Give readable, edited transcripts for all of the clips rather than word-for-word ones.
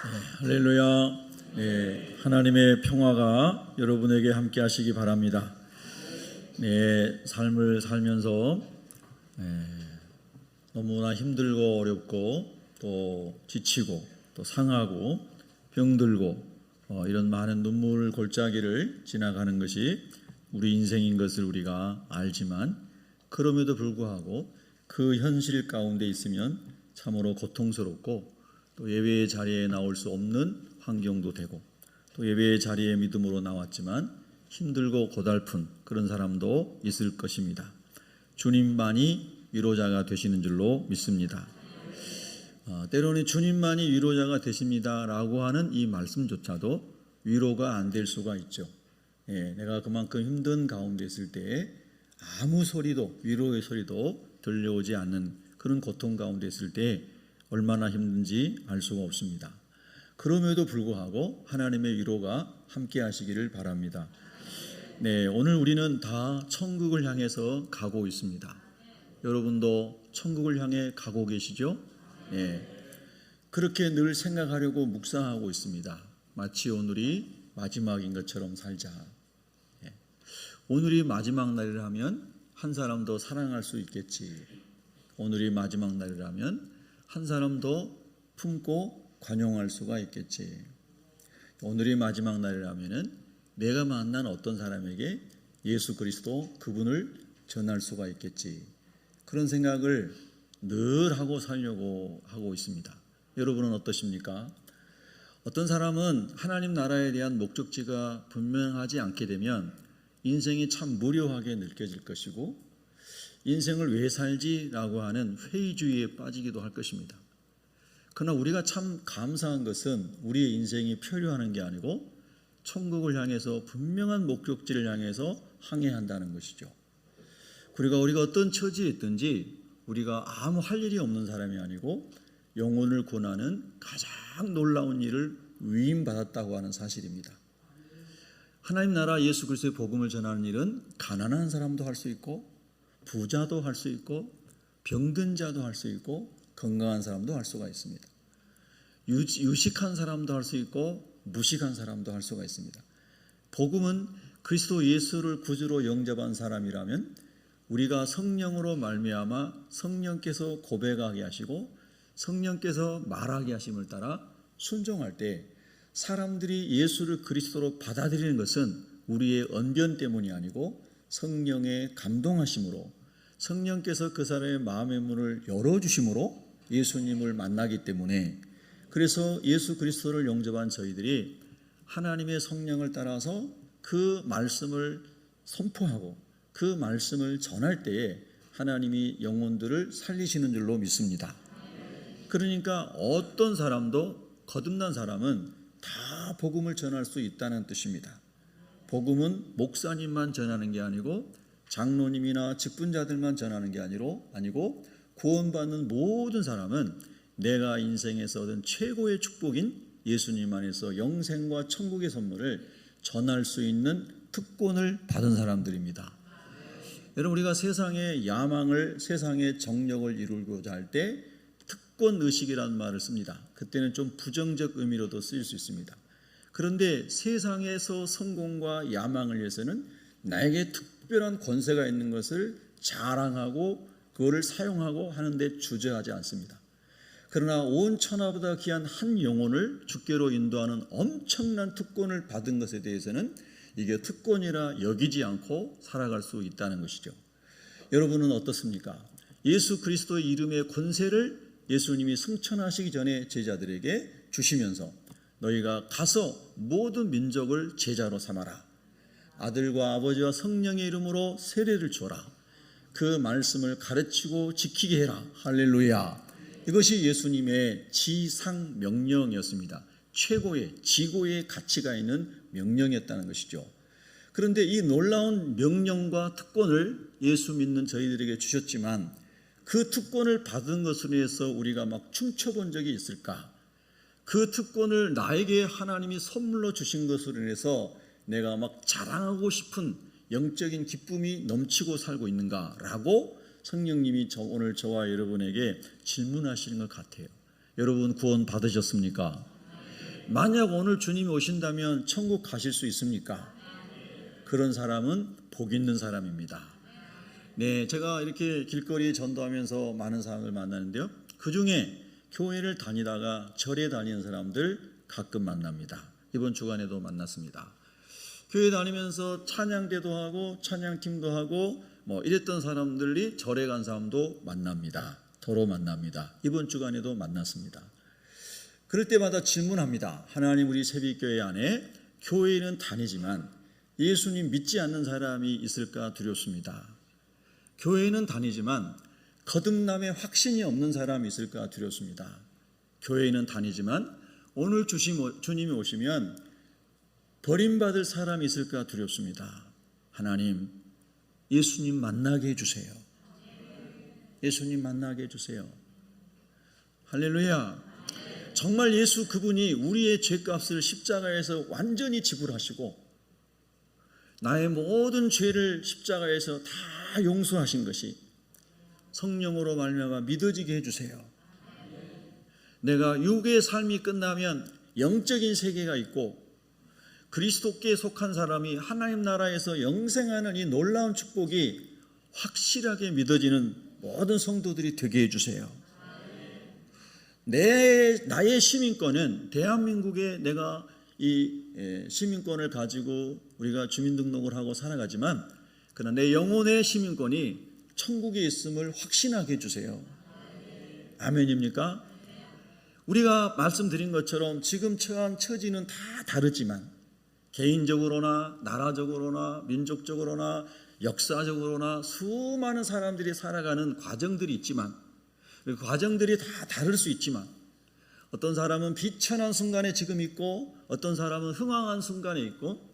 할렐루야. 네, 하나님의 평화가 여러분에게 함께 하시기 바랍니다. 네, 삶을 살면서 너무나 힘들고 어렵고 또 지치고 또 상하고 병들고 이런 많은 눈물 골짜기를 지나가는 것이 우리 인생인 것을 우리가 알지만, 그럼에도 불구하고 그 현실 가운데 있으면 참으로 고통스럽고 또 예배의 자리에 나올 수 없는 환경도 되고, 또 예배의 자리에 믿음으로 나왔지만 힘들고 고달픈 그런 사람도 있을 것입니다. 주님만이 위로자가 되시는 줄로 믿습니다. 때로는 주님만이 위로자가 되십니다라고 하는 이 말씀조차도 위로가 안 될 수가 있죠. 내가 그만큼 힘든 가운데 있을 때 아무 소리도, 위로의 소리도 들려오지 않는 그런 고통 가운데 있을 때 얼마나 힘든지 알 수가 없습니다. 그럼에도 불구하고 하나님의 위로가 함께 하시기를 바랍니다. 네, 오늘 우리는 다 천국을 향해서 가고 있습니다. 여러분도 천국을 향해 가고 계시죠? 네, 그렇게 늘 생각하려고 묵상하고 있습니다. 마치 오늘이 마지막인 것처럼 살자. 오늘이 마지막 날이라면 한 사람 더 사랑할 수 있겠지. 오늘이 마지막 날이라면 한 사람 더 품고 관용할 수가 있겠지. 오늘이 마지막 날이라면 내가 만난 어떤 사람에게 예수 그리스도 그분을 전할 수가 있겠지. 그런 생각을 늘 하고 살려고 하고 있습니다. 여러분은 어떠십니까? 어떤 사람은 하나님 나라에 대한 목적지가 분명하지 않게 되면 인생이 참 무료하게 느껴질 것이고, 인생을 왜 살지라고 하는 회의주의에 빠지기도 할 것입니다. 그러나 우리가 참 감사한 것은 우리의 인생이 표류하는 게 아니고 천국을 향해서 분명한 목적지를 향해서 항해한다는 것이죠. 우리가 어떤 처지에 있든지 우리가 아무 할 일이 없는 사람이 아니고 영혼을 구원하는 가장 놀라운 일을 위임받았다고 하는 사실입니다. 하나님 나라 예수 그리스도의 복음을 전하는 일은 가난한 사람도 할 수 있고 부자도 할 수 있고 병든 자도 할 수 있고 건강한 사람도 할 수가 있습니다. 유식한 사람도 할 수 있고 무식한 사람도 할 수가 있습니다. 복음은 그리스도 예수를 구주로 영접한 사람이라면 우리가 성령으로 말미암아 성령께서 고백하게 하시고 성령께서 말하게 하심을 따라 순종할 때 사람들이 예수를 그리스도로 받아들이는 것은 우리의 언변 때문이 아니고 성령의 감동하심으로, 성령께서 그 사람의 마음의 문을 열어주심으로 예수님을 만나기 때문에, 그래서 예수 그리스도를 영접한 저희들이 하나님의 성령을 따라서 그 말씀을 선포하고 그 말씀을 전할 때에 하나님이 영혼들을 살리시는 줄로 믿습니다. 그러니까 어떤 사람도, 거듭난 사람은 다 복음을 전할 수 있다는 뜻입니다. 복음은 목사님만 전하는 게 아니고 장로님이나 직분자들만 전하는 게 아니고 구원받는 모든 사람은 내가 인생에서 얻은 최고의 축복인 예수님 안에서 영생과 천국의 선물을 전할 수 있는 특권을 받은 사람들입니다. 여러분, 우리가 세상의 야망을, 세상의 정력을 이루고자 할 때 특권의식이라는 말을 씁니다. 그때는 좀 부정적 의미로도 쓰일 수 있습니다. 그런데 세상에서 성공과 야망을 위해서는 나에게 특별한 권세가 있는 것을 자랑하고 그거를 사용하고 하는데 주저하지 않습니다. 그러나 온 천하보다 귀한 한 영혼을 주께로 인도하는 엄청난 특권을 받은 것에 대해서는 이게 특권이라 여기지 않고 살아갈 수 있다는 것이죠. 여러분은 어떻습니까? 예수 그리스도의 이름의 권세를 예수님이 승천하시기 전에 제자들에게 주시면서 너희가 가서 모든 민족을 제자로 삼아라. 아들과 아버지와 성령의 이름으로 세례를 주어라. 그 말씀을 가르치고 지키게 해라. 할렐루야. 이것이 예수님의 지상 명령이었습니다. 최고의, 지고의 가치가 있는 명령이었다는 것이죠. 그런데 이 놀라운 명령과 특권을 예수 믿는 저희들에게 주셨지만 그 특권을 받은 것으로 해서 우리가 막 춤춰본 적이 있을까? 그 특권을 나에게 하나님이 선물로 주신 것으로 인해서 내가 막 자랑하고 싶은 영적인 기쁨이 넘치고 살고 있는가라고 성령님이 오늘 저와 여러분에게 질문하시는 것 같아요. 여러분 구원 받으셨습니까? 만약 오늘 주님이 오신다면 천국 가실 수 있습니까? 그런 사람은 복 있는 사람입니다. 네, 제가 이렇게 길거리 전도하면서 많은 사람을 만나는데요. 그 중에 교회를 다니다가 절에 다니는 사람들 가끔 만납니다. 이번 주간에도 만났습니다. 교회 다니면서 찬양대도 하고 찬양팀도 하고 이랬던 사람들이 절에 간 사람도 만납니다. 더러 만납니다. 이번 주간에도 만났습니다. 그럴 때마다 질문합니다. 하나님, 우리 새벽교회 안에 교회는 다니지만 예수님 믿지 않는 사람이 있을까 두렵습니다. 교회는 다니지만 거듭남의 확신이 없는 사람이 있을까 두렵습니다. 교회는 다니지만 오늘 주님이 오시면 버림받을 사람이 있을까 두렵습니다. 하나님, 예수님 만나게 해주세요. 예수님 만나게 해주세요. 할렐루야. 정말 예수 그분이 우리의 죄값을 십자가에서 완전히 지불하시고 나의 모든 죄를 십자가에서 다 용서하신 것이 성령으로 말미암아 믿어지게 해주세요. 내가 육의 삶이 끝나면 영적인 세계가 있고 그리스도께 속한 사람이 하나님 나라에서 영생하는 이 놀라운 축복이 확실하게 믿어지는 모든 성도들이 되게 해주세요. 나의 시민권은 대한민국에 내가 이 시민권을 가지고 우리가 주민등록을 하고 살아가지만 그러나 내 영혼의 시민권이 천국에 있음을 확신하게 해주세요. 아멘입니까? 우리가 말씀드린 것처럼 지금 처한 처지는 다 다르지만 개인적으로나 나라적으로나 민족적으로나 역사적으로나 수많은 사람들이 살아가는 과정들이 있지만 그 과정들이 다 다를 수 있지만 어떤 사람은 비천한 순간에 지금 있고 어떤 사람은 흥황한 순간에 있고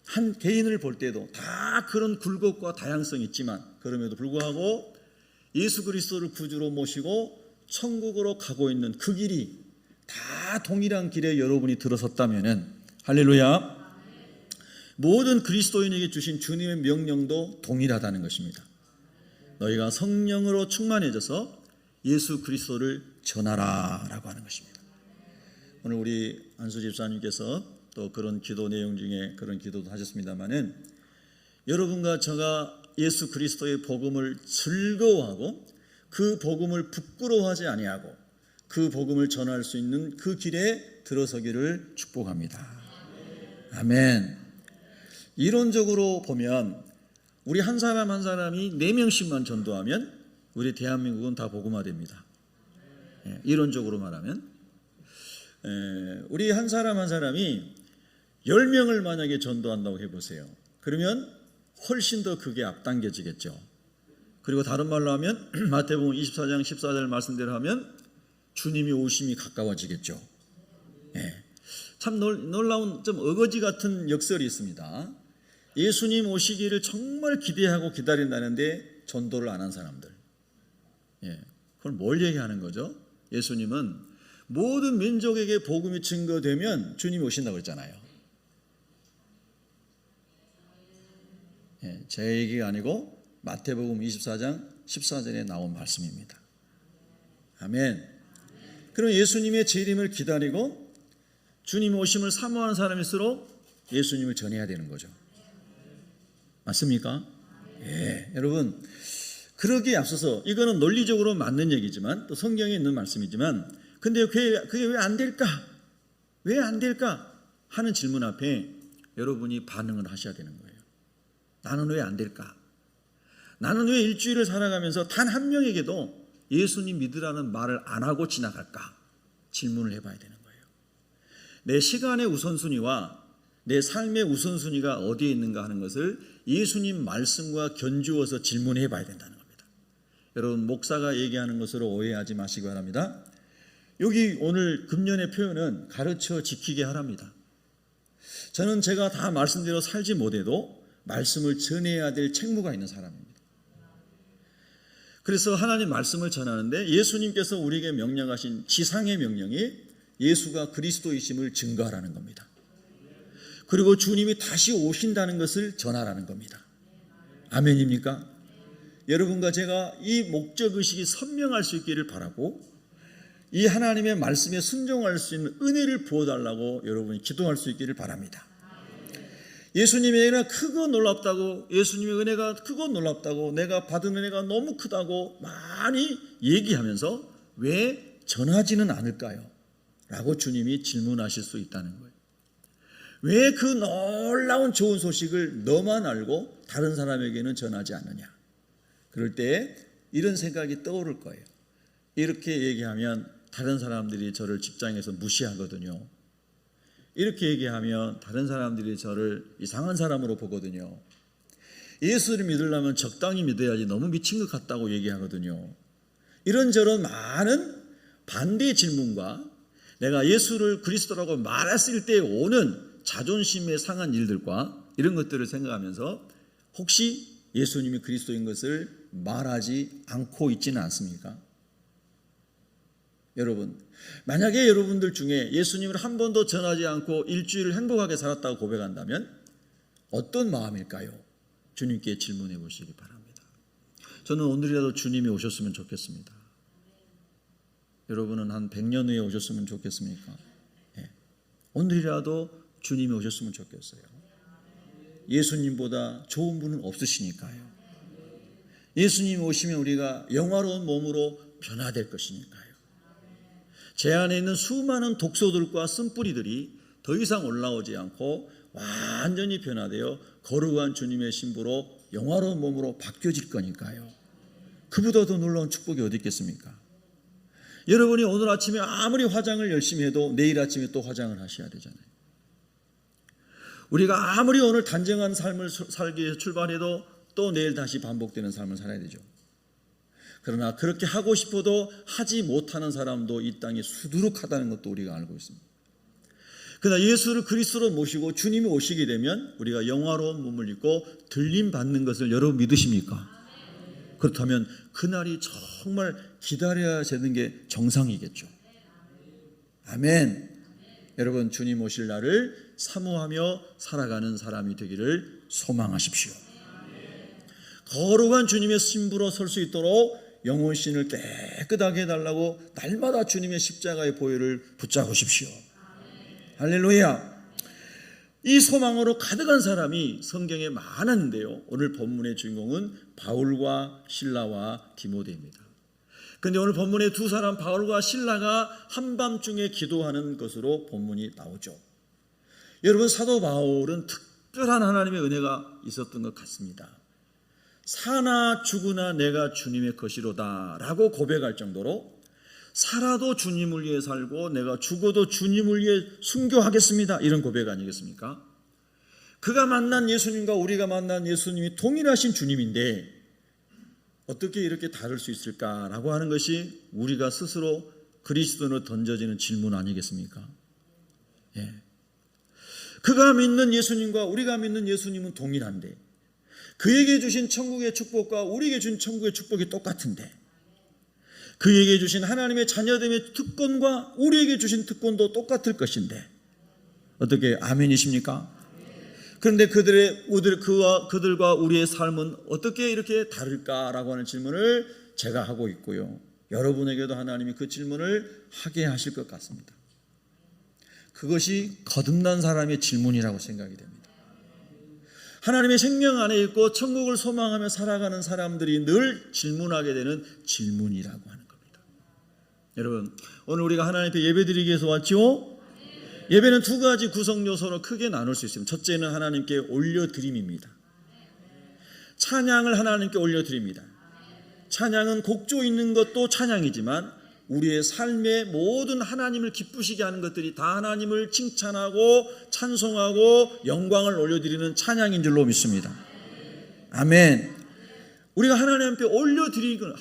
한 개인을 볼 때도 다 그런 굴곡과 다양성이 있지만 그럼에도 불구하고 예수 그리스도를 구주로 모시고 천국으로 가고 있는 그 길이 다 동일한 길에 여러분이 들어섰다면은 할렐루야, 모든 그리스도인에게 주신 주님의 명령도 동일하다는 것입니다. 너희가 성령으로 충만해져서 예수 그리스도를 전하라 라고 하는 것입니다. 오늘 우리 안수 집사님께서 또 그런 기도 내용 중에 그런 기도도 하셨습니다마는 여러분과 저가 예수 그리스도의 복음을 즐거워하고 그 복음을 부끄러워하지 아니하고 그 복음을 전할 수 있는 그 길에 들어서기를 축복합니다. 아멘. 이론적으로 보면 우리 한 사람 한 사람이 4명씩만 전도하면 우리 대한민국은 다 복음화됩니다. 이론적으로 말하면 우리 한 사람 한 사람이 10명을 만약에 전도한다고 해보세요. 그러면 훨씬 더 그게 앞당겨지겠죠. 그리고 다른 말로 하면 마태복음 24장 14절 말씀대로 하면 주님이 오심이 가까워지겠죠. 참 놀라운 좀 어거지 같은 역설이 있습니다. 예수님 오시기를 정말 기대하고 기다린다는데 전도를 안 한 사람들. 그건 뭘 얘기하는 거죠? 예수님은 모든 민족에게 복음이 증거되면 주님이 오신다고 그랬잖아요. 제 얘기가 아니고 마태복음 24장 14절에 나온 말씀입니다. 아멘. 그럼 예수님의 재림을 기다리고 주님 오심을 사모하는 사람일수록 예수님을 전해야 되는 거죠. 맞습니까? 여러분, 그러기에 앞서서 이거는 논리적으로 맞는 얘기지만 또 성경에 있는 말씀이지만 근데 그게 왜 안 될까? 왜 안 될까? 하는 질문 앞에 여러분이 반응을 하셔야 되는 거예요. 나는 왜 안 될까? 나는 왜 일주일을 살아가면서 단 한 명에게도 예수님 믿으라는 말을 안 하고 지나갈까? 질문을 해봐야 되는 거예요. 내 시간의 우선순위와 내 삶의 우선순위가 어디에 있는가 하는 것을 예수님 말씀과 견주어서 질문해 봐야 된다는 겁니다. 여러분, 목사가 얘기하는 것으로 오해하지 마시기 바랍니다. 여기 오늘 금년의 표현은 가르쳐 지키게 하랍니다. 저는 제가 다 말씀대로 살지 못해도 말씀을 전해야 될 책무가 있는 사람입니다. 그래서 하나님 말씀을 전하는데 예수님께서 우리에게 명령하신 지상의 명령이 예수가 그리스도이심을 증거하라는 겁니다. 그리고 주님이 다시 오신다는 것을 전하라는 겁니다. 아멘입니까? 여러분과 제가 이 목적의식이 선명할 수 있기를 바라고 이 하나님의 말씀에 순종할 수 있는 은혜를 부어달라고 여러분이 기도할 수 있기를 바랍니다. 예수님의 은혜가 크고 놀랍다고, 예수님의 은혜가 크고 놀랍다고, 내가 받은 은혜가 너무 크다고 많이 얘기하면서 왜 전하지는 않을까요? 라고 주님이 질문하실 수 있다는 거예요. 왜 그 놀라운 좋은 소식을 너만 알고 다른 사람에게는 전하지 않느냐? 그럴 때 이런 생각이 떠오를 거예요. 이렇게 얘기하면 다른 사람들이 저를 직장에서 무시하거든요. 이렇게 얘기하면 다른 사람들이 저를 이상한 사람으로 보거든요. 예수를 믿으려면 적당히 믿어야지 너무 미친 것 같다고 얘기하거든요. 이런저런 많은 반대의 질문과 내가 예수를 그리스도라고 말했을 때 오는 자존심에 상한 일들과 이런 것들을 생각하면서 혹시 예수님이 그리스도인 것을 말하지 않고 있지는 않습니까? 여러분, 만약에 여러분들 중에 예수님을 한 번도 전하지 않고 일주일을 행복하게 살았다고 고백한다면 어떤 마음일까요? 주님께 질문해 보시기 바랍니다. 저는 오늘이라도 주님이 오셨으면 좋겠습니다. 여러분은 한 100년 후에 오셨으면 좋겠습니까? 네. 오늘이라도 주님이 오셨으면 좋겠어요. 예수님보다 좋은 분은 없으시니까요. 예수님이 오시면 우리가 영화로운 몸으로 변화될 것이니까요. 제 안에 있는 수많은 독소들과 쓴뿌리들이 더 이상 올라오지 않고 완전히 변화되어 거룩한 주님의 신부로 영화로운 몸으로 바뀌어질 거니까요. 그보다 더 놀라운 축복이 어디 있겠습니까? 여러분이 오늘 아침에 아무리 화장을 열심히 해도 내일 아침에 또 화장을 하셔야 되잖아요. 우리가 아무리 오늘 단정한 삶을 살기 위해서 출발해도 또 내일 다시 반복되는 삶을 살아야 되죠. 그러나 그렇게 하고 싶어도 하지 못하는 사람도 이 땅에 수두룩하다는 것도 우리가 알고 있습니다. 그러나 예수를 그리스도로 모시고 주님이 오시게 되면 우리가 영화로운 몸을 입고 들림 받는 것을 여러분 믿으십니까? 그렇다면 그날이 정말 기다려야 되는 게 정상이겠죠. 아멘. 여러분, 주님 오실 날을 사모하며 살아가는 사람이 되기를 소망하십시오. 거룩한 주님의 신부로 설 수 있도록 영혼신을 깨끗하게 해달라고 날마다 주님의 십자가의 보혈을 붙잡으십시오. 할렐루야. 이 소망으로 가득한 사람이 성경에 많았는데요, 오늘 본문의 주인공은 바울과 실라와 디모데입니다. 그런데 오늘 본문의 두 사람 바울과 실라가 한밤중에 기도하는 것으로 본문이 나오죠. 여러분, 사도 바울은 특별한 하나님의 은혜가 있었던 것 같습니다. 사나 죽으나 내가 주님의 것이로다 라고 고백할 정도로 살아도 주님을 위해 살고 내가 죽어도 주님을 위해 순교하겠습니다, 이런 고백 아니겠습니까? 그가 만난 예수님과 우리가 만난 예수님이 동일하신 주님인데 어떻게 이렇게 다를 수 있을까라고 하는 것이 우리가 스스로 그리스도로 던져지는 질문 아니겠습니까? 예. 그가 믿는 예수님과 우리가 믿는 예수님은 동일한데 그에게 주신 천국의 축복과 우리에게 준 천국의 축복이 똑같은데 그에게 주신 하나님의 자녀됨의 특권과 우리에게 주신 특권도 똑같을 것인데 어떻게 아멘이십니까? 그런데 그들과 우리의 삶은 어떻게 이렇게 다를까라고 하는 질문을 제가 하고 있고요, 여러분에게도 하나님이 그 질문을 하게 하실 것 같습니다. 그것이 거듭난 사람의 질문이라고 생각이 됩니다. 하나님의 생명 안에 있고 천국을 소망하며 살아가는 사람들이 늘 질문하게 되는 질문이라고 하는 겁니다. 여러분, 오늘 우리가 하나님 앞에 예배드리기 위해서 왔죠? 예배는 두 가지 구성 요소로 크게 나눌 수 있습니다. 첫째는 하나님께 올려드림입니다. 찬양을 하나님께 올려드립니다. 찬양은 곡조 있는 것도 찬양이지만 우리의 삶의 모든 하나님을 기쁘시게 하는 것들이 다 하나님을 칭찬하고 찬송하고 영광을 올려드리는 찬양인 줄로 믿습니다. 아멘. 우리가 하나님 앞에 올려드리는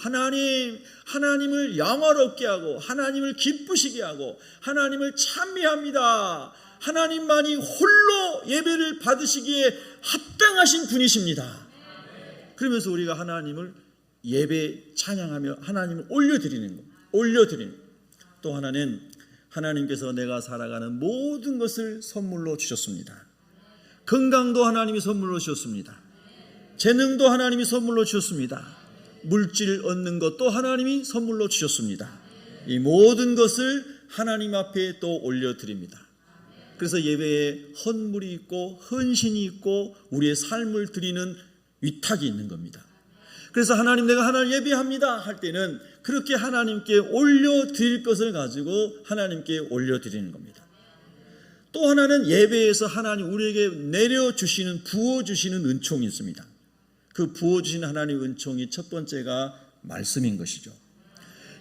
하나님을 영화롭게 하고 하나님을 기쁘시게 하고 하나님을 찬미합니다. 하나님만이 홀로 예배를 받으시기에 합당하신 분이십니다. 그러면서 우리가 하나님을 예배 찬양하며 하나님을 올려드리는 것. 또 하나는 하나님께서 내가 살아가는 모든 것을 선물로 주셨습니다. 건강도 하나님이 선물로 주셨습니다. 재능도 하나님이 선물로 주셨습니다. 물질 얻는 것도 하나님이 선물로 주셨습니다. 이 모든 것을 하나님 앞에 또 올려드립니다. 그래서 예배에 헌물이 있고 헌신이 있고 우리의 삶을 드리는 위탁이 있는 겁니다. 그래서 하나님, 내가 하나님 예배합니다 할 때는 그렇게 하나님께 올려드릴 것을 가지고 하나님께 올려드리는 겁니다. 또 하나는 예배에서 하나님 우리에게 내려주시는, 부어주시는 은총이 있습니다. 그 부어주시는 하나님의 은총이 첫 번째가 말씀인 것이죠.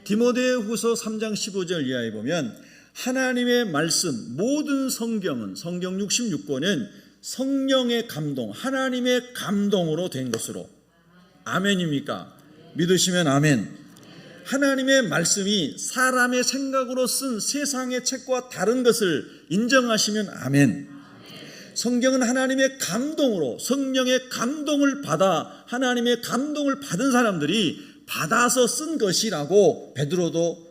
디모데후서 3장 15절 이하에 보면 하나님의 말씀, 모든 성경은, 성경 66권은 성령의 감동, 하나님의 감동으로 된 것으로. 아멘입니까? 믿으시면 아멘. 하나님의 말씀이 사람의 생각으로 쓴 세상의 책과 다른 것을 인정하시면 아멘. 성경은 하나님의 감동으로, 성령의 감동을 받아 하나님의 감동을 받은 사람들이 받아서 쓴 것이라고 베드로도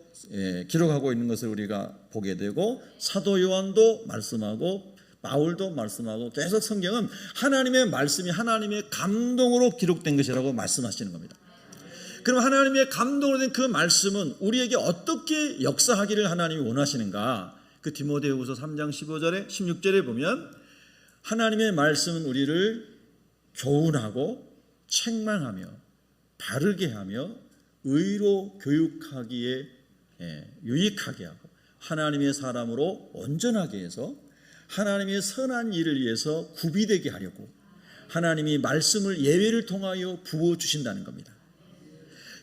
기록하고 있는 것을 우리가 보게 되고, 사도 요한도 말씀하고 바울도 말씀하고, 계속 성경은 하나님의 말씀이 하나님의 감동으로 기록된 것이라고 말씀하시는 겁니다. 그럼 하나님의 감동으로 된 그 말씀은 우리에게 어떻게 역사하기를 하나님이 원하시는가? 그 디모데후서 3장 15절에 16절에 보면 하나님의 말씀은 우리를 교훈하고 책망하며 바르게 하며 의로 교육하기에 유익하게 하고 하나님의 사람으로 온전하게 해서 하나님의 선한 일을 위해서 구비되게 하려고 하나님이 말씀을 예배를 통하여 부어주신다는 겁니다.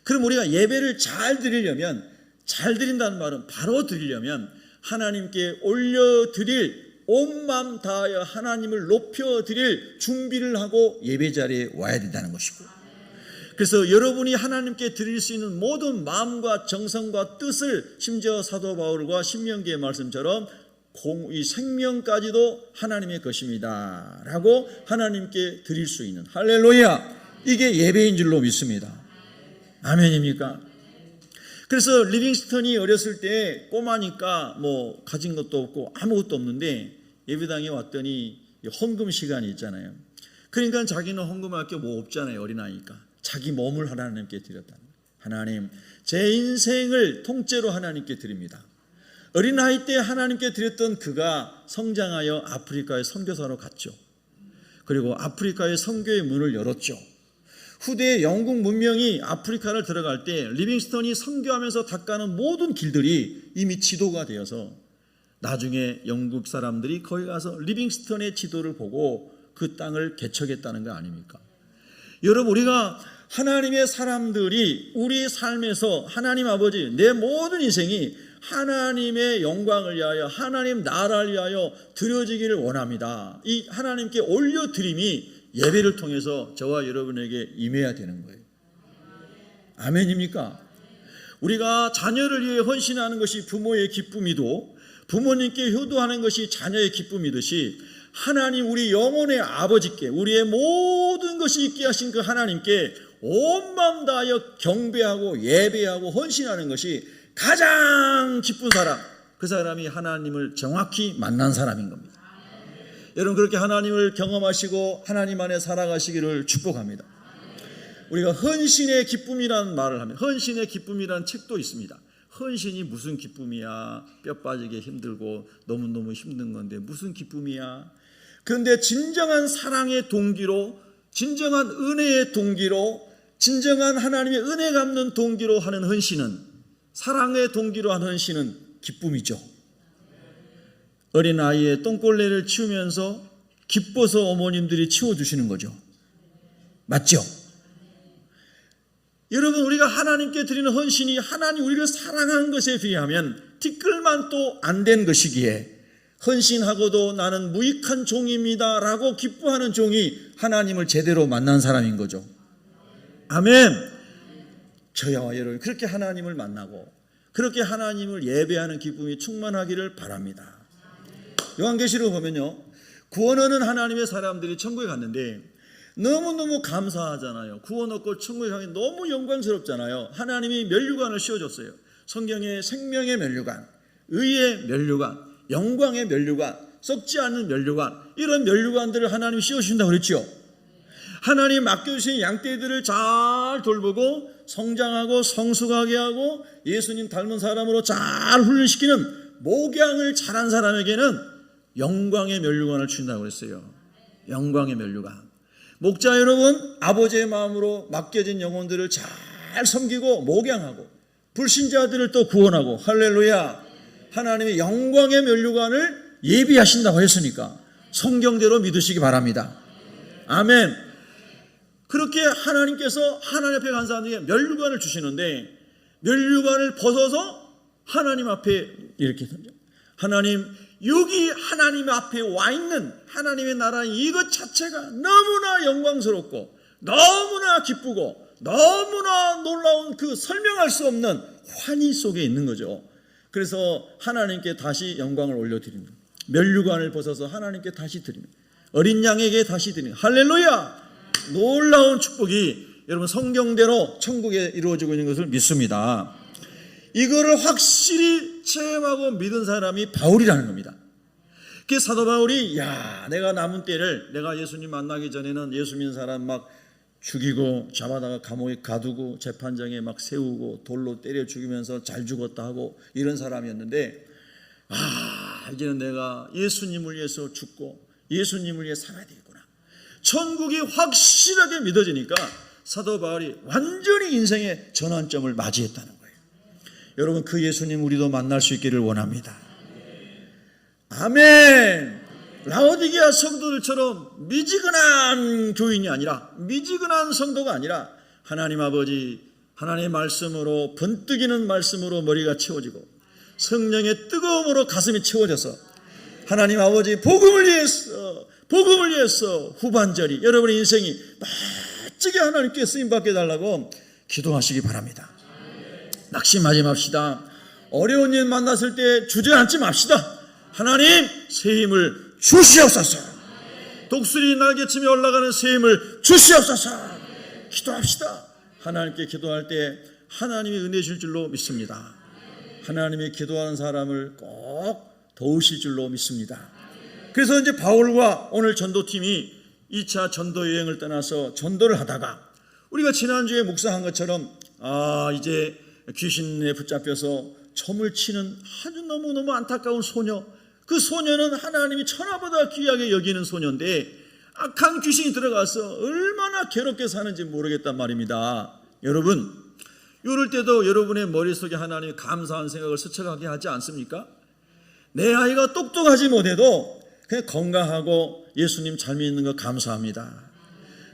그럼 우리가 예배를 잘 드리려면, 잘 드린다는 말은 바로 드리려면 하나님께 올려드릴, 온 마음 다하여 하나님을 높여드릴 준비를 하고 예배 자리에 와야 된다는 것이고, 그래서 여러분이 하나님께 드릴 수 있는 모든 마음과 정성과 뜻을 심지어 사도 바울과 신명기의 말씀처럼 이 생명까지도 하나님의 것입니다 라고 하나님께 드릴 수 있는, 할렐루야, 이게 예배인 줄로 믿습니다. 아멘입니까? 그래서 리빙스턴이 어렸을 때 꼬마니까 뭐 가진 것도 없고 아무것도 없는데 예배당에 왔더니 헌금 시간이 있잖아요. 그러니까 자기는 헌금할 게 뭐 없잖아요. 어린아이니까 자기 몸을 하나님께 드렸다. 하나님, 제 인생을 통째로 하나님께 드립니다. 어린아이 때 하나님께 드렸던 그가 성장하여 아프리카에 선교사로 갔죠. 그리고 아프리카의 선교의 문을 열었죠. 후대의 영국 문명이 아프리카를 들어갈 때 리빙스턴이 선교하면서 닦아는 모든 길들이 이미 지도가 되어서 나중에 영국 사람들이 거기 가서 리빙스턴의 지도를 보고 그 땅을 개척했다는 거 아닙니까? 여러분, 우리가 하나님의 사람들이 우리 삶에서 하나님 아버지, 내 모든 인생이 하나님의 영광을 위하여, 하나님 나라를 위하여 드려지기를 원합니다. 이 하나님께 올려드림이 예배를 통해서 저와 여러분에게 임해야 되는 거예요. 아멘입니까? 우리가 자녀를 위해 헌신하는 것이 부모의 기쁨이도, 부모님께 효도하는 것이 자녀의 기쁨이듯이 하나님, 우리 영혼의 아버지께 우리의 모든 것이 있게 하신 그 하나님께 온 마음 다하여 경배하고 예배하고 헌신하는 것이 가장 기쁜 사람, 그 사람이 하나님을 정확히 만난 사람인 겁니다. 여러분, 그렇게 하나님을 경험하시고 하나님 안에 살아가시기를 축복합니다. 우리가 헌신의 기쁨이라는 말을 하면, 헌신의 기쁨이라는 책도 있습니다. 헌신이 무슨 기쁨이야? 뼈 빠지게 힘들고 너무너무 힘든 건데 무슨 기쁨이야? 그런데 진정한 사랑의 동기로, 진정한 은혜의 동기로, 진정한 하나님의 은혜 갚는 동기로 하는 헌신은, 사랑의 동기로 하는 헌신은 기쁨이죠. 어린아이의 똥걸레를 치우면서 기뻐서 어머님들이 치워주시는 거죠. 맞죠? 여러분, 우리가 하나님께 드리는 헌신이 하나님 우리를 사랑하는 것에 비하면 티끌만도 안 된 것이기에 헌신하고도 나는 무익한 종입니다 라고 기뻐하는 종이 하나님을 제대로 만난 사람인 거죠. 아멘. 저와 여러분, 그렇게 하나님을 만나고 그렇게 하나님을 예배하는 기쁨이 충만하기를 바랍니다. 요한계시록 보면요, 구원 얻는 하나님의 사람들이 천국에 갔는데 너무너무 감사하잖아요. 구원 얻고 천국에 가기 너무 영광스럽잖아요. 하나님이 면류관을 씌워줬어요. 성경에 생명의 면류관, 의의 면류관, 영광의 면류관, 썩지 않는 면류관, 이런 면류관들을 하나님이 씌워주신다고 그랬죠. 하나님 맡겨주신 양떼들을 잘 돌보고 성장하고 성숙하게 하고 예수님 닮은 사람으로 잘 훈련시키는 목양을 잘한 사람에게는 영광의 면류관을 주신다고 그랬어요. 영광의 면류관. 목자 여러분, 아버지의 마음으로 맡겨진 영혼들을 잘 섬기고 목양하고 불신자들을 또 구원하고, 할렐루야, 하나님의 영광의 면류관을 예비하신다고 했으니까 성경대로 믿으시기 바랍니다. 아멘. 그렇게 하나님께서 하나님 앞에 간 사람에게 면류관을 주시는데, 면류관을 벗어서 하나님 앞에 이렇게 던져. 하나님, 여기 하나님 앞에 와 있는 하나님의 나라, 이것 자체가 너무나 영광스럽고 너무나 기쁘고 너무나 놀라운 그 설명할 수 없는 환희 속에 있는 거죠. 그래서 하나님께 다시 영광을 올려드립니다. 면류관을 벗어서 하나님께 다시 드립니다. 어린 양에게 다시 드립니다. 할렐루야! 놀라운 축복이 여러분 성경대로 천국에 이루어지고 있는 것을 믿습니다. 이거를 확실히 체험하고 믿은 사람이 바울이라는 겁니다. 그 사도 바울이, 야, 내가 남은 때를, 내가 예수님 만나기 전에는 예수 믿는 사람 막 죽이고 잡아다가 감옥에 가두고 재판장에 막 세우고 돌로 때려 죽이면서 잘 죽었다 하고 이런 사람이었는데, 이제는 내가 예수님을 위해서 죽고 예수님을 위해 살아야 되겠구나. 천국이 확실하게 믿어지니까 사도 바울이 완전히 인생의 전환점을 맞이했다는 거예요. 여러분, 그 예수님 우리도 만날 수 있기를 원합니다. 아멘. 라오디게아 성도들처럼 미지근한 교인이 아니라, 미지근한 성도가 아니라 하나님 아버지, 하나님의 말씀으로, 번뜩이는 말씀으로 머리가 채워지고 성령의 뜨거움으로 가슴이 채워져서 하나님 아버지 복음을 위해서 후반절이 여러분의 인생이 멋지게 하나님께 쓰임받게 해달라고 기도하시기 바랍니다. 낙심하지 맙시다. 어려운 일 만났을 때 주저앉지 맙시다. 하나님, 새 힘을 주시옵소서. 독수리 날개치며 올라가는 새 힘을 주시옵소서. 기도합시다. 하나님께 기도할 때 하나님이 은혜 줄 줄로 믿습니다. 하나님이 기도하는 사람을 꼭 도우실 줄로 믿습니다. 그래서 이제 바울과 오늘 전도팀이 2차 전도 여행을 떠나서 전도를 하다가, 우리가 지난주에 묵상한 것처럼 이제 귀신에 붙잡혀서 점을 치는 아주 너무너무 안타까운 소녀, 그 소녀는 하나님이 천하보다 귀하게 여기는 소녀인데 악한 귀신이 들어가서 얼마나 괴롭게 사는지 모르겠단 말입니다. 여러분, 이럴 때도 여러분의 머릿속에 하나님이 감사한 생각을 스쳐가게 하지 않습니까? 내 아이가 똑똑하지 못해도 그냥 건강하고 예수님 잘 믿는 거 감사합니다.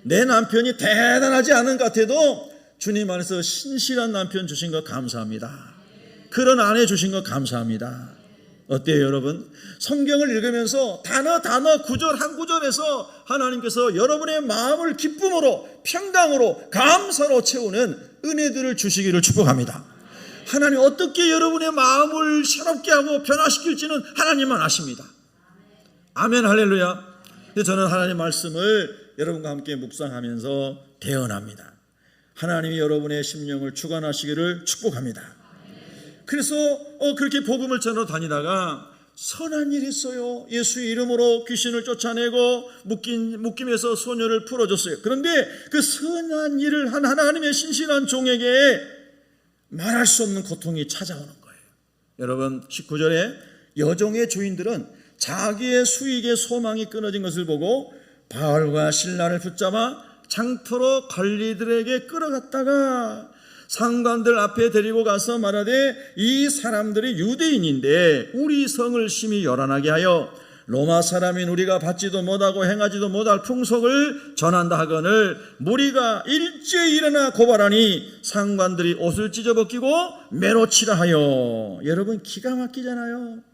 내 남편이 대단하지 않은 것 같아도 주님 안에서 신실한 남편 주신 거 감사합니다. 그런 아내 주신 거 감사합니다. 어때요, 여러분? 성경을 읽으면서 단어 구절 한 구절에서 하나님께서 여러분의 마음을 기쁨으로, 평강으로, 감사로 채우는 은혜들을 주시기를 축복합니다. 하나님 어떻게 여러분의 마음을 새롭게 하고 변화시킬지는 하나님만 아십니다. 아멘, 할렐루야. 저는 하나님의 말씀을 여러분과 함께 묵상하면서 대언합니다. 하나님이 여러분의 심령을 주관하시기를 축복합니다. 그래서 그렇게 복음을 전하러 다니다가 선한 일이 있어요. 예수의 이름으로 귀신을 쫓아내고 묶임에서 소녀를 풀어줬어요. 그런데 그 선한 일을 한 하나님의 신실한 종에게 말할 수 없는 고통이 찾아오는 거예요. 여러분, 19절에 여종의 주인들은 자기의 수익의 소망이 끊어진 것을 보고 바울과 실라를 붙잡아 장터로 관리들에게 끌어갔다가 상관들 앞에 데리고 가서 말하되, 이 사람들이 유대인인데 우리 성을 심히 요란하게 하여 로마 사람인 우리가 받지도 못하고 행하지도 못할 풍속을 전한다 하거늘 무리가 일제히 일어나 고발하니 상관들이 옷을 찢어벗기고 매로 치라 하여. 여러분, 기가 막히잖아요.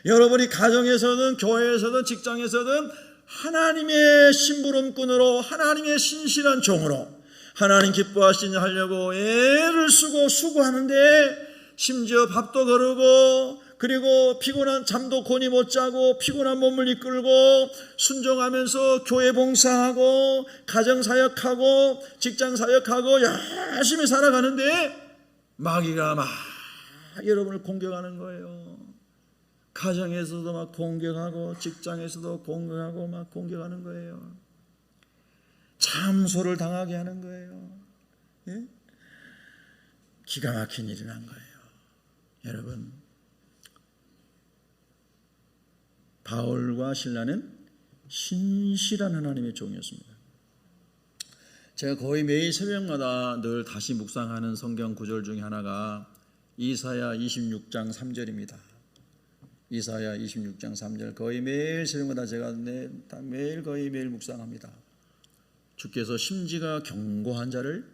여러분이 가정에서든 교회에서든 직장에서든 하나님의 심부름꾼으로, 하나님의 신실한 종으로 하나님 기뻐하시니 하려고 애를 쓰고 수고하는데, 심지어 밥도 거르고, 그리고 피곤한 잠도 곤히 못 자고 피곤한 몸을 이끌고 순종하면서 교회 봉사하고 가정사역하고 직장사역하고 열심히 살아가는데 마귀가 막 여러분을 공격하는 거예요. 가정에서도 막 공격하고 직장에서도 공격하고 막 공격하는 거예요. 참소를 당하게 하는 거예요. 예? 기가 막힌 일이 난 거예요. 여러분, 바울과 실라는 신실한 하나님의 종이었습니다. 제가 거의 매일 새벽마다 늘 다시 묵상하는 성경 구절 중에 하나가 이사야 26장 3절입니다. 이사야 26장 3절 거의 매일 새벽마다 제가 매일 거의 매일 묵상합니다. 주께서 심지가 견고한 자를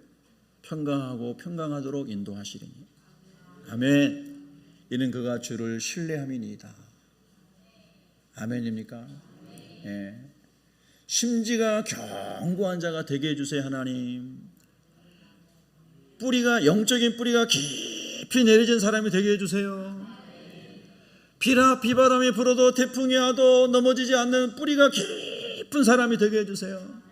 평강하고 평강하도록 인도하시리니 아멘. 이는 그가 주를 신뢰함이니이다. 아멘입니까? 예. 심지가 견고한 자가 되게 해주세요. 하나님, 뿌리가 영적인 뿌리가 깊이 내려진 사람이 되게 해주세요. 비바람이 불어도 태풍이 와도 넘어지지 않는 뿌리가 깊은 사람이 되게 해주세요.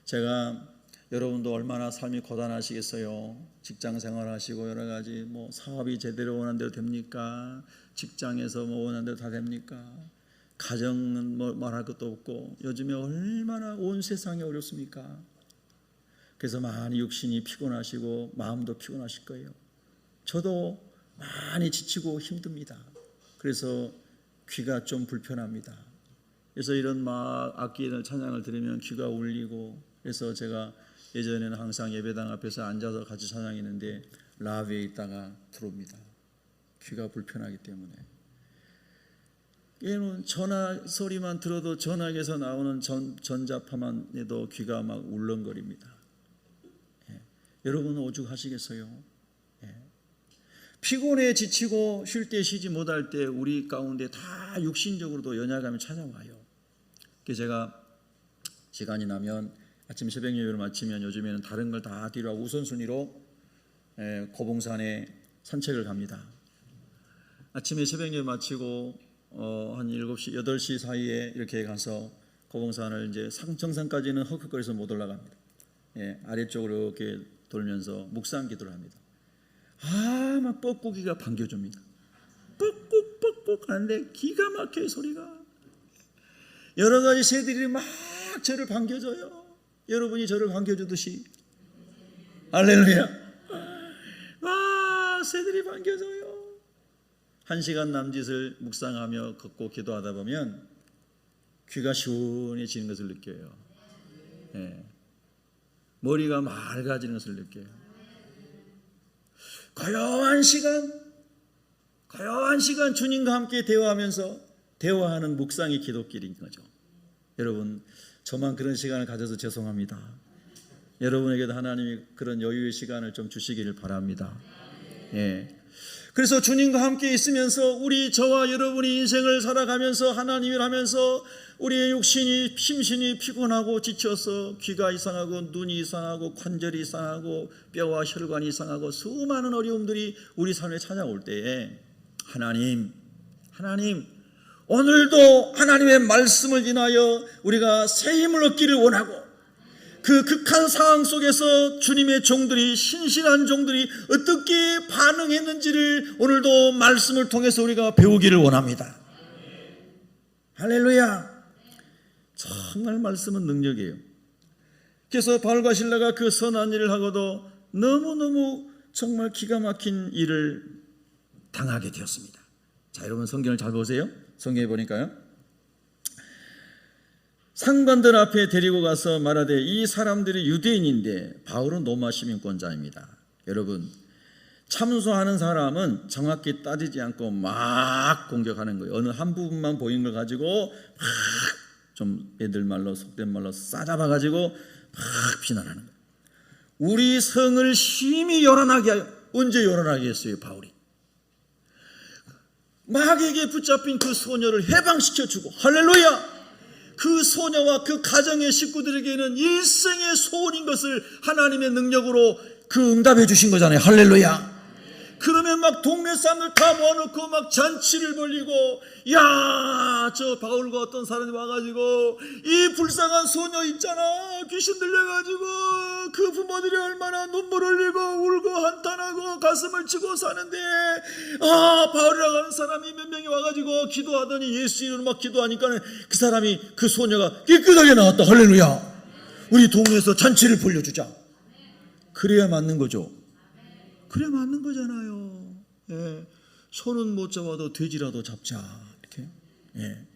제가 여러분도 얼마나 삶이 고단하시겠어요. 직장 생활하시고 여러 가지 사업이 제대로 원하는 대로 됩니까? 직장에서 원하는 대로 다 됩니까? 가정은 말할 것도 없고 요즘에 얼마나 온 세상이 어렵습니까? 그래서 많이 육신이 피곤하시고 마음도 피곤하실 거예요. 저도 많이 지치고 힘듭니다. 그래서 귀가 좀 불편합니다. 그래서 이런 악기를 찬양을 들으면 귀가 울리고, 그래서 제가 예전에는 항상 예배당 앞에서 앉아서 같이 찬양했는데 라비에 있다가 들어옵니다. 귀가 불편하기 때문에. 얘는 전화 소리만 들어도 전화기에서 나오는 전자파만 해도 귀가 막 울렁거립니다. 예. 여러분은 오죽하시겠어요? 예. 피곤해 지치고 쉴 때 쉬지 못할 때 우리 가운데 다 육신적으로도 연약함이 찾아와요. 그래서 제가 시간이 나면 아침 새벽 예배를 마치면 요즘에는 다른 걸 다 뒤로 하고 우선순위로 고봉산에 산책을 갑니다. 아침에 새벽 예배 마치고 한 7시, 8시 사이에 이렇게 가서 고봉산을 이제 정상까지는 헉헉거려서 못 올라갑니다. 예, 아래쪽으로 이렇게 돌면서 묵상 기도를 합니다. 막 뻐꾸기가 반겨줍니다. 뻑뻑뻑뻑 하는데 기가 막혀요, 소리가. 여러 가지 새들이 막 저를 반겨줘요. 여러분이 저를 반겨주듯이. 할렐루야. 새들이 반겨줘요. 1시간 남짓을 묵상하며 걷고 기도하다 보면 귀가 시원해지는 것을 느껴요. 예. 머리가 맑아지는 것을 느껴요. 고요한 시간 주님과 함께 대화하는 묵상이 기도길인 거죠. 여러분, 저만 그런 시간을 가져서 죄송합니다. 여러분에게도 하나님이 그런 여유의 시간을 좀 주시기를 바랍니다. 예. 그래서 주님과 함께 있으면서 저와 여러분이 인생을 살아가면서 하나님을 하면서 우리의 육신이 심신이 피곤하고 지쳐서 귀가 이상하고 눈이 이상하고 관절이 이상하고 뼈와 혈관이 이상하고 수많은 어려움들이 우리 삶에 찾아올 때에 하나님 오늘도 하나님의 말씀을 인하여 우리가 새 힘을 얻기를 원하고 그 극한 상황 속에서 주님의 종들이 신실한 종들이 어떻게 반응했는지를 오늘도 말씀을 통해서 우리가 배우기를 원합니다. 할렐루야. 정말 말씀은 능력이에요. 그래서 바울과 실라가 그 선한 일을 하고도 너무너무 정말 기가 막힌 일을 당하게 되었습니다. 자, 여러분 성경을 잘 보세요. 성경에 보니까요, 상관들 앞에 데리고 가서 말하되 이 사람들이 유대인인데 바울은 로마 시민권자입니다. 여러분, 참소하는 사람은 정확히 따지지 않고 막 공격하는 거예요. 어느 한 부분만 보이는 걸 가지고 막 좀 애들 말로 속된 말로 싸잡아 가지고 막 비난하는 거예요. 우리 성을 심히 요란하게 하여, 언제 요란하게 했어요? 바울이 마귀에게 붙잡힌 그 소녀를 해방시켜주고, 할렐루야. 그 소녀와 그 가정의 식구들에게는 일생의 소원인 것을 하나님의 능력으로 그 응답해 주신 거잖아요. 할렐루야. 그러면 막 동네 사람들 다 모아놓고 막 잔치를 벌리고, 야, 저 바울과 어떤 사람이 와가지고 이 불쌍한 소녀 있잖아, 귀신 들려가지고 그 부모들이 얼마나 눈물 흘리고 울고 한탄하고 가슴을 치고 사는데, 바울이라고 하는 사람이 몇 명이 와가지고 기도하더니 예수 이름으로 막 기도하니까 그 사람이, 그 소녀가 깨끗하게 나왔다. 할렐루야. 우리 동네에서 잔치를 벌려주자. 그래야 맞는 거죠. 그래야 맞는 거잖아요. 예. 소는 못 잡아도 돼지라도 잡자. 이렇게. 예.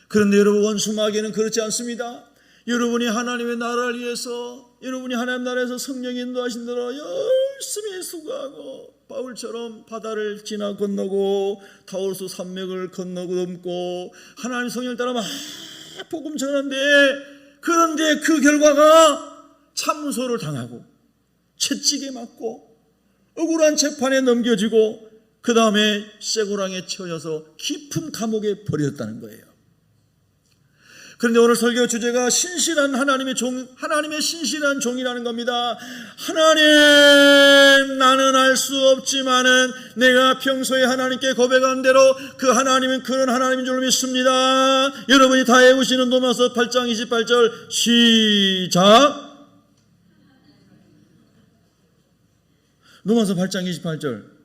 그런데 여러분, 원수마귀는 그렇지 않습니다. 여러분이 하나님의 나라를 위해서, 여러분이 하나님 나라에서 성령이 인도하신 대로 열심히 수고하고 바울처럼 바다를 지나 건너고 타우르스 산맥을 건너고 넘고 하나님 성령을 따라 막 복음 전하는데, 그런데 그 결과가 참소를 당하고 채찍에 맞고 억울한 재판에 넘겨지고 그 다음에 쇠고랑에 채워져서 깊은 감옥에 버려졌다는 거예요. 그런데 오늘 설교 주제가 신실한 하나님의 종, 하나님의 신실한 종이라는 겁니다. 하나님, 나는 알 수 없지만은 내가 평소에 하나님께 고백한 대로 그 하나님은 그런 하나님인 줄 믿습니다. 여러분이 다 외우시는 로마서 8장 28절 시작. 로마서 8장 28절.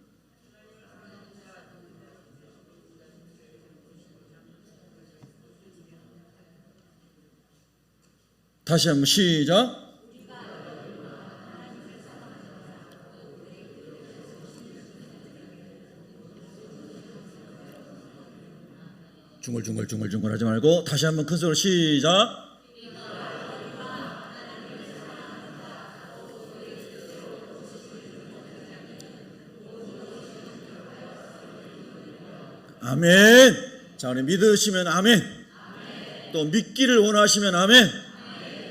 다시 한번 시작. 중얼중얼 하지 말고 다시 한번 큰 소리로 시작. 아멘. 자, 우리 믿으시면 아멘. 또 믿기를 원하시면 아멘.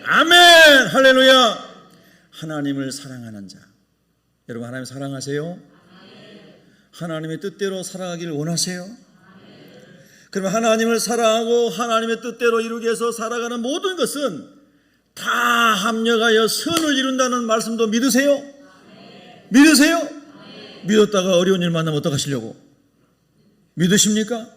아멘. 할렐루야. 하나님을 사랑하는 자, 여러분 하나님 사랑하세요? 하나님의 뜻대로 살아가기를 원하세요? 그러면 하나님을 사랑하고 하나님의 뜻대로 이루기 위해서 살아가는 모든 것은 다 합력하여 선을 이룬다는 말씀도 믿으세요? 믿으세요? 믿었다가 어려운 일 만나면 어떡하시려고? 믿으십니까?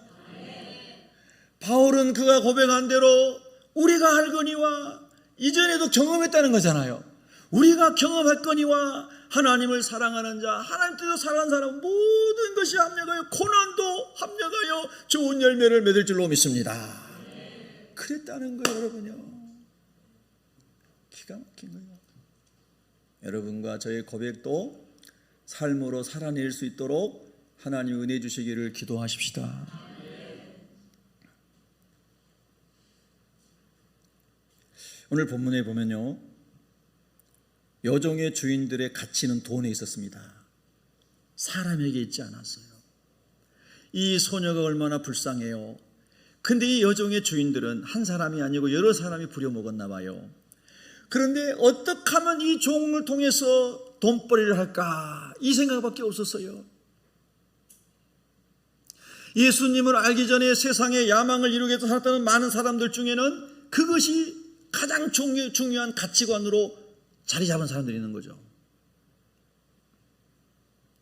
바울은 그가 고백한 대로 우리가 알거니와 이전에도 경험했다는 거잖아요. 우리가 경험했거니와 하나님을 사랑하는 자, 하나님 뜻대로 사랑하는 사람 모든 것이 합력하여 고난도 합력하여 좋은 열매를 맺을 줄로 믿습니다. 그랬다는 거예요, 여러분요. 기가 막힌 거예요. 여러분과 저의 고백도 삶으로 살아낼 수 있도록 하나님 은혜 주시기를 기도하십시다. 오늘 본문에 보면요, 여종의 주인들의 가치는 돈에 있었습니다. 사람에게 있지 않았어요. 이 소녀가 얼마나 불쌍해요. 근데 이 여종의 주인들은 한 사람이 아니고 여러 사람이 부려먹었나 봐요. 그런데 어떻게 하면 이 종을 통해서 돈벌이를 할까, 이 생각밖에 없었어요. 예수님을 알기 전에 세상에 야망을 이루기 위해서 살았던 많은 사람들 중에는 그것이 가장 중요한 가치관으로 자리 잡은 사람들이 있는 거죠.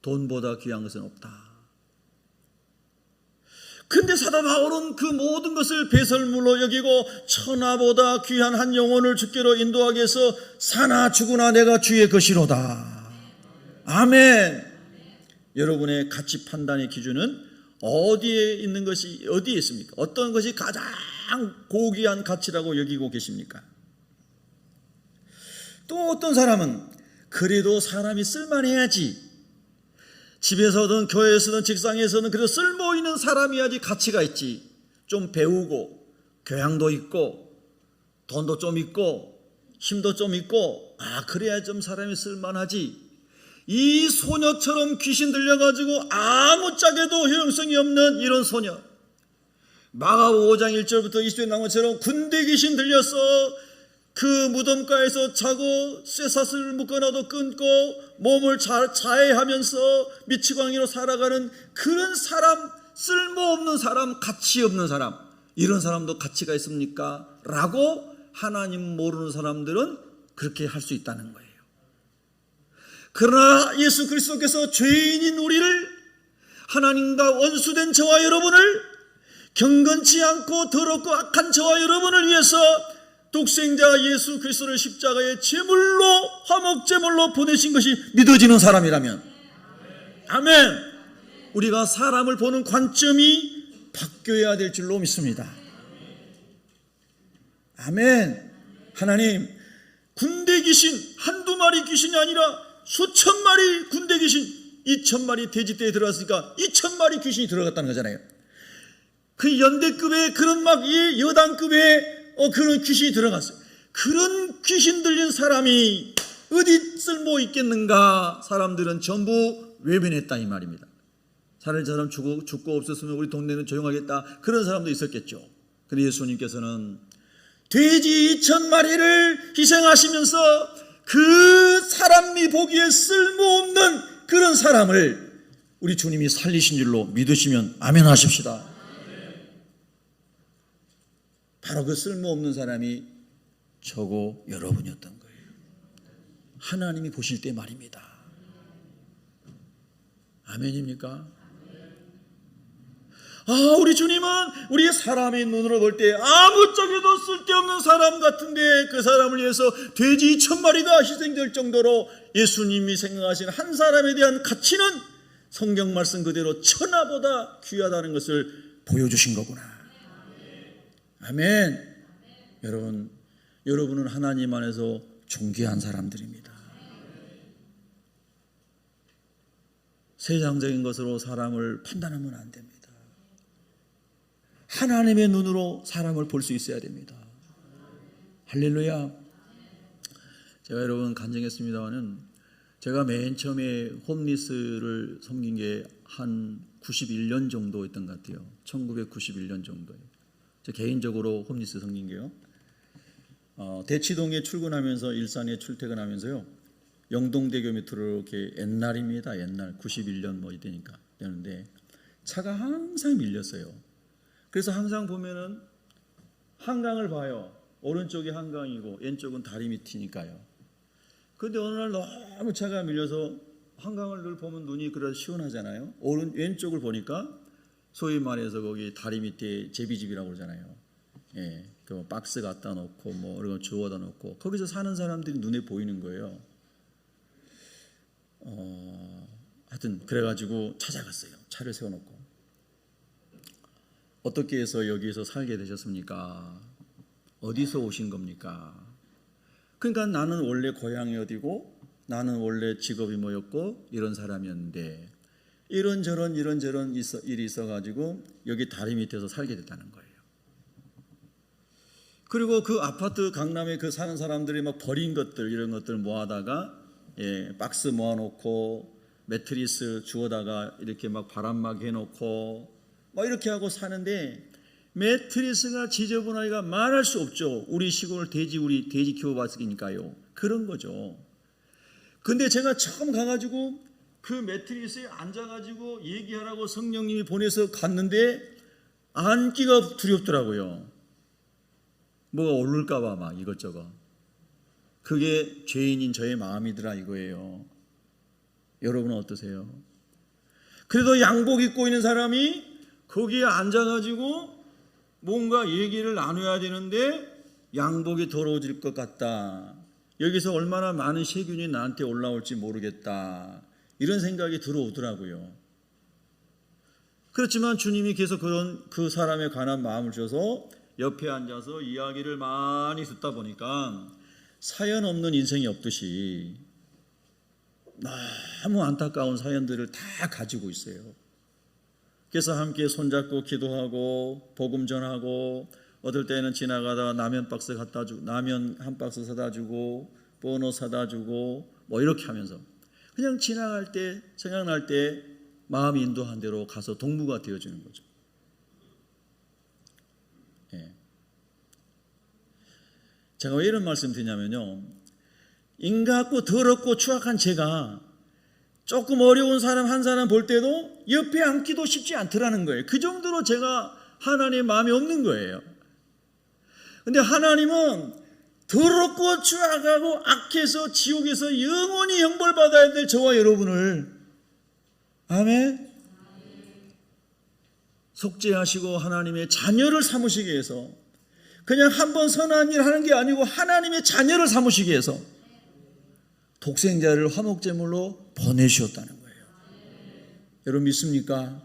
돈보다 귀한 것은 없다. 근데 사도 바울은 그 모든 것을 배설물로 여기고 천하보다 귀한 한 영혼을 주께로 인도하기 위해서 사나 죽으나 내가 주의 것이로다. 아멘. 여러분의 가치 판단의 기준은 어디에 있는 것이, 어디에 있습니까? 어떤 것이 가장 고귀한 가치라고 여기고 계십니까? 또 어떤 사람은 그래도 사람이 쓸만해야지, 집에서든 교회에서든 직장에서는 그래도 쓸모 있는 사람이야지 가치가 있지, 좀 배우고 교양도 있고 돈도 좀 있고 힘도 좀 있고, 그래야 좀 사람이 쓸만하지. 이 소녀처럼 귀신 들려가지고 아무짝에도 효용성이 없는 이런 소녀, 마가복음 5장 1절부터 20절에 나온 것처럼 군대 귀신 들려서 그 무덤가에서 자고 쇠사슬을 묶어놔도 끊고 몸을 자해하면서 미치광이로 살아가는 그런 사람, 쓸모없는 사람, 가치 없는 사람, 이런 사람도 가치가 있습니까? 라고 하나님 모르는 사람들은 그렇게 할 수 있다는 거예요. 그러나 예수 그리스도께서 죄인인 우리를, 하나님과 원수된 저와 여러분을, 경건치 않고 더럽고 악한 저와 여러분을 위해서 독생자 예수 그리스도를 십자가의 제물로, 화목제물로 보내신 것이 믿어지는 사람이라면, 아멘. 우리가 사람을 보는 관점이 바뀌어야 될 줄로 믿습니다. 아멘. 하나님, 군대 귀신, 한두 마리 귀신이 아니라 수천 마리 군대 귀신, 2,000마리 돼지떼에 들어갔으니까 2,000마리 귀신이 들어갔다는 거잖아요. 그 연대급의 그런 막 여단급의 그런 귀신이 들어갔어요. 그런 귀신 들린 사람이 어디 쓸모 있겠는가? 사람들은 전부 외면했다 이 말입니다. 차라리 저 사람 죽고 없었으면 우리 동네는 조용하겠다, 그런 사람도 있었겠죠. 그런데 예수님께서는 돼지 2,000마리를 희생하시면서 그 사람이 보기에 쓸모없는 그런 사람을 우리 주님이 살리신 줄로 믿으시면 아멘 하십시다. 바로 그 쓸모없는 사람이 저고 여러분이었던 거예요. 하나님이 보실 때 말입니다. 아멘입니까? 우리 주님은 우리 사람의 눈으로 볼 때 아무짝에도 쓸데없는 사람 같은데 그 사람을 위해서 돼지 2,000마리가 희생될 정도로 예수님이 생각하신 한 사람에 대한 가치는 성경 말씀 그대로 천하보다 귀하다는 것을 보여주신 거구나. 아멘. 여러분은 하나님 안에서 존귀한 사람들입니다. 세상적인 것으로 사람을 판단하면 안 됩니다. 하나님의 눈으로 사람을 볼 수 있어야 됩니다. 할렐루야. 제가 여러분 간증했습니다마는 제가 맨 처음에 홈리스를 섬긴 게 한 91년 정도 있던 것 같아요. 1991년 정도에. 제 개인적으로 홈리스 섬긴 게요. 대치동에 출근하면서 일산에 출퇴근하면서요. 영동대교 밑으로 이렇게 옛날입니다. 옛날 91년 뭐 이때니까 되는데 차가 항상 밀렸어요. 그래서 항상 보면은 한강을 봐요. 오른쪽이 한강이고 왼쪽은 다리 밑이니까요. 그런데 어느 날 너무 차가 밀려서 한강을 늘 보면 눈이 그래도 시원하잖아요. 왼쪽을 보니까 소위 말해서 거기 다리 밑에 제비집이라고 그러잖아요. 예, 그 박스 갖다 놓고 뭐 이런 거 주워다 놓고 거기서 사는 사람들이 눈에 보이는 거예요. 하여튼 그래가지고 찾아갔어요. 차를 세워놓고. 어떻게 해서 여기서 살게 되셨습니까? 어디서 오신 겁니까? 그러니까 나는 원래 고향이 어디고 나는 원래 직업이 뭐였고 이런 사람이었는데 이런저런 일이 있어가지고 여기 다리 밑에서 살게 됐다는 거예요. 그리고 그 아파트 강남에 그 사는 사람들이 막 버린 것들 이런 것들 모아다가 박스 모아놓고 매트리스 주워다가 이렇게 막 바람막 해놓고 막 이렇게 하고 사는데 매트리스가 지저분하기가 말할 수 없죠. 우리 시골 우리 돼지 키워봤으니까요. 그런 거죠. 근데 제가 처음 가가지고 그 매트리스에 앉아가지고 얘기하라고 성령님이 보내서 갔는데 앉기가 두렵더라고요. 뭐가 오를까봐 막 이것저것. 그게 죄인인 저의 마음이더라 이거예요. 여러분은 어떠세요? 그래도 양복 입고 있는 사람이 거기에 앉아가지고 뭔가 얘기를 나눠야 되는데 양복이 더러워질 것 같다. 여기서 얼마나 많은 세균이 나한테 올라올지 모르겠다. 이런 생각이 들어오더라고요. 그렇지만 주님이 계속 그 사람에 관한 마음을 줘서 옆에 앉아서 이야기를 많이 듣다 보니까 사연 없는 인생이 없듯이 너무 안타까운 사연들을 다 가지고 있어요. 그래서 함께 손잡고 기도하고 복음 전하고 어떨 때는 지나가다가 라면 한 박스 사다 주고 번호 사다 주고 뭐 이렇게 하면서 그냥 지나갈 때 생각날 때 마음이 인도한 대로 가서 동무가 되어주는 거죠. 제가 왜 이런 말씀 드리냐면요. 인간같고 더럽고 추악한 제가 조금 어려운 사람 한 사람 볼 때도 옆에 앉기도 쉽지 않더라는 거예요. 그 정도로 제가 하나님의 마음이 없는 거예요. 근데 하나님은 더럽고 추악하고 악해서 지옥에서 영원히 형벌받아야 될 저와 여러분을 아멘? 속죄하시고 하나님의 자녀를 삼으시기 위해서 그냥 한번 선한 일 하는 게 아니고 하나님의 자녀를 삼으시기 위해서 독생자를 화목제물로 보내주셨다는 거예요. 여러분 믿습니까?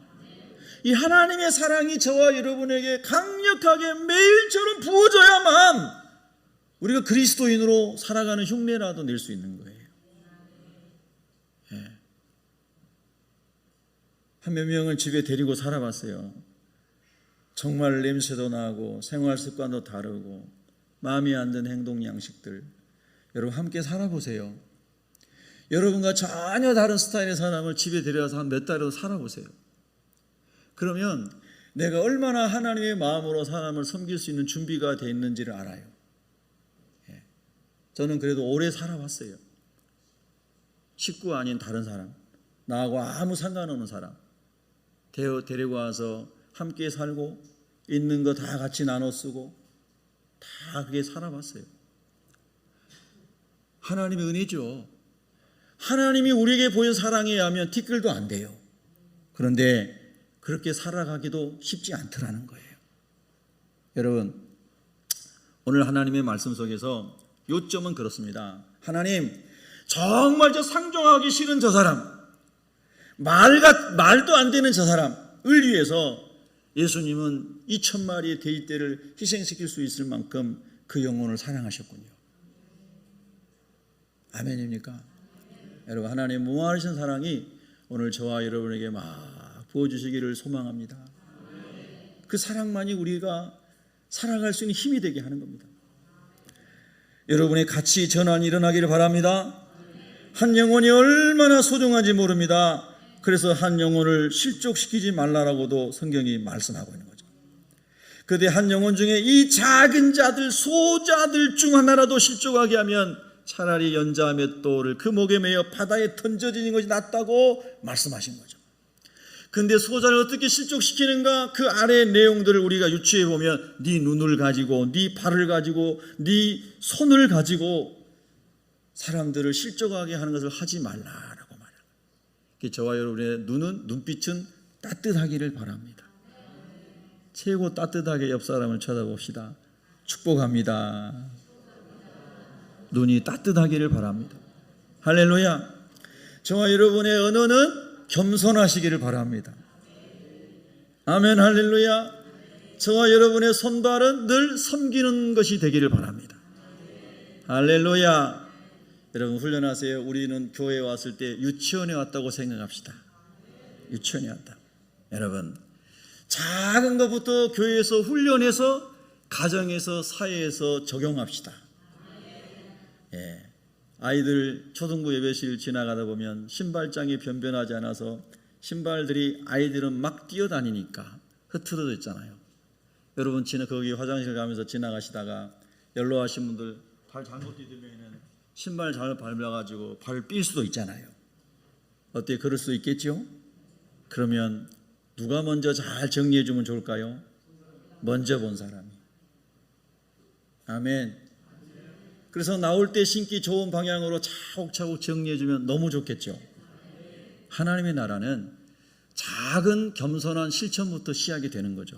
이 하나님의 사랑이 저와 여러분에게 강력하게 매일처럼 부어져야만 우리가 그리스도인으로 살아가는 흉내라도 낼 수 있는 거예요. 예. 한 몇 명을 집에 데리고 살아봤어요. 정말 냄새도 나고 생활 습관도 다르고 마음에 안 드는 행동 양식들. 여러분 함께 살아보세요. 여러분과 전혀 다른 스타일의 사람을 집에 데려와서 한 몇 달이라도 살아보세요. 그러면 내가 얼마나 하나님의 마음으로 사람을 섬길 수 있는 준비가 되어 있는지를 알아요. 예. 저는 그래도 오래 살아봤어요. 식구 아닌 다른 사람, 나하고 아무 상관없는 사람 데리고 와서 함께 살고 있는 거 다 같이 나눠 쓰고 다 그게 살아봤어요. 하나님의 은혜죠. 하나님이 우리에게 보인 사랑에 의하면 티끌도 안 돼요. 그런데 그렇게 살아가기도 쉽지 않더라는 거예요. 여러분, 오늘 하나님의 말씀 속에서 요점은 그렇습니다. 하나님, 정말 저 상종하기 싫은 저 사람, 말도 안 되는 저 사람을 위해서 예수님은 2,000마리의 돼지떼를 희생시킬 수 있을 만큼 그 영혼을 사랑하셨군요. 아멘입니까? 여러분, 하나님의 무한하신 사랑이 오늘 저와 여러분에게 막 부어주시기를 소망합니다. 그 사랑만이 우리가 살아갈 수 있는 힘이 되게 하는 겁니다. 여러분의 가치 전환이 일어나기를 바랍니다. 한 영혼이 얼마나 소중한지 모릅니다. 그래서 한 영혼을 실족시키지 말라라고도 성경이 말씀하고 있는 거죠. 그런데 한 영혼 중에 이 작은 자들, 소자들 중 하나라도 실족하게 하면 차라리 연자 맷돌을 그 목에 매어 바다에 던져지는 것이 낫다고 말씀하신 거죠. 그런데 소자를 어떻게 실족시키는가? 그 아래의 내용들을 우리가 유추해 보면 네 눈을 가지고, 네 발을 가지고, 네 손을 가지고 사람들을 실족하게 하는 것을 하지 말라라고 말해요. 저와 여러분의 눈빛은 따뜻하기를 바랍니다. 최고 따뜻하게 옆 사람을 쳐다봅시다. 축복합니다. 눈이 따뜻하기를 바랍니다. 할렐루야. 저와 여러분의 언어는 겸손하시기를 바랍니다. 아멘. 할렐루야. 저와 여러분의 손발은 늘 섬기는 것이 되기를 바랍니다. 할렐루야. 여러분 훈련하세요. 우리는 교회에 왔을 때 유치원에 왔다고 생각합시다. 유치원에 왔다. 여러분 작은 것부터 교회에서 훈련해서 가정에서 사회에서 적용합시다. 예. 아이들 초등부 예배실 지나가다 보면 신발장이 변변하지 않아서 신발들이 아이들은 막 뛰어다니니까 흐트러져 있잖아요. 여러분 거기 화장실 가면서 지나가시다가 연로하신 분들 발 잘못 디디면 신발 잘못 밟아가지고 발을 삘 수도 있잖아요. 어때? 그럴 수 있겠죠? 그러면 누가 먼저 잘 정리해 주면 좋을까요? 먼저 본 사람이. 아멘. 그래서 나올 때 신기 좋은 방향으로 차곡차곡 정리해 주면 너무 좋겠죠. 하나님의 나라는 작은 겸손한 실천부터 시작이 되는 거죠.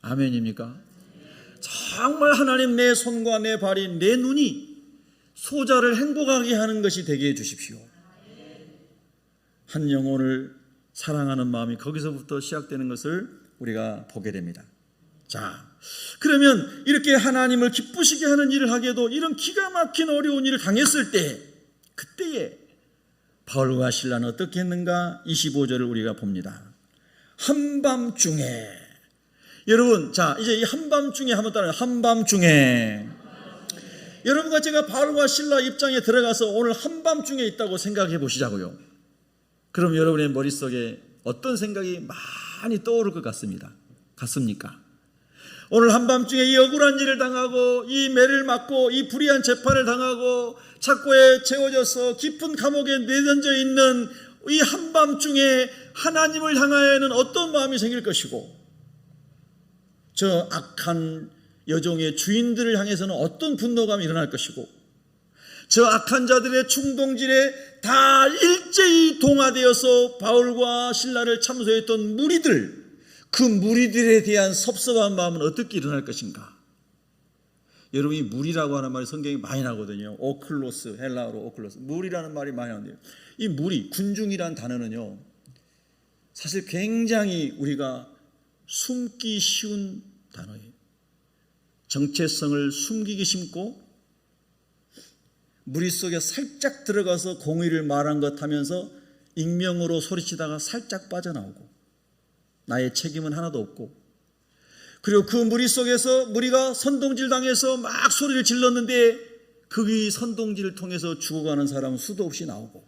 아멘입니까? 정말 하나님 내 손과 내 발이 내 눈이 소자를 행복하게 하는 것이 되게 해 주십시오. 한 영혼을 사랑하는 마음이 거기서부터 시작되는 것을 우리가 보게 됩니다. 자, 그러면 이렇게 하나님을 기쁘시게 하는 일을 하게도 이런 기가 막힌 어려운 일을 당했을 때 그때에 바울과 실라는 어떻게 했는가? 25절을 우리가 봅니다. 한밤중에 여러분, 자 이제 이 한밤중에 한번 따라요. 한밤중에 여러분과 제가 바울과 실라 입장에 들어가서 오늘 한밤중에 있다고 생각해 보시자고요. 그럼 여러분의 머릿속에 어떤 생각이 많이 떠오를 것 같습니까? 오늘 한밤중에 이 억울한 일을 당하고 이 매를 맞고 이 불의한 재판을 당하고 착고에 채워져서 깊은 감옥에 내던져 있는 이 한밤중에 하나님을 향하여는 어떤 마음이 생길 것이고 저 악한 여종의 주인들을 향해서는 어떤 분노감이 일어날 것이고 저 악한 자들의 충동질에 다 일제히 동화되어서 바울과 실라를 참소했던 무리들, 그 무리들에 대한 섭섭한 마음은 어떻게 일어날 것인가? 여러분, 이 무리라고 하는 말이 성경에 많이 나거든요. 오클로스, 헬라어로 오클로스. 무리라는 말이 많이 나오는데요. 이 무리, 군중이라는 단어는요, 사실 굉장히 우리가 숨기 쉬운 단어예요. 정체성을 숨기기 심고 무리 속에 살짝 들어가서 공의를 말한 것 하면서 익명으로 소리치다가 살짝 빠져나오고 나의 책임은 하나도 없고, 그리고 그 무리 속에서 무리가 선동질 당해서 막 소리를 질렀는데 그 선동질을 통해서 죽어가는 사람은 수도 없이 나오고,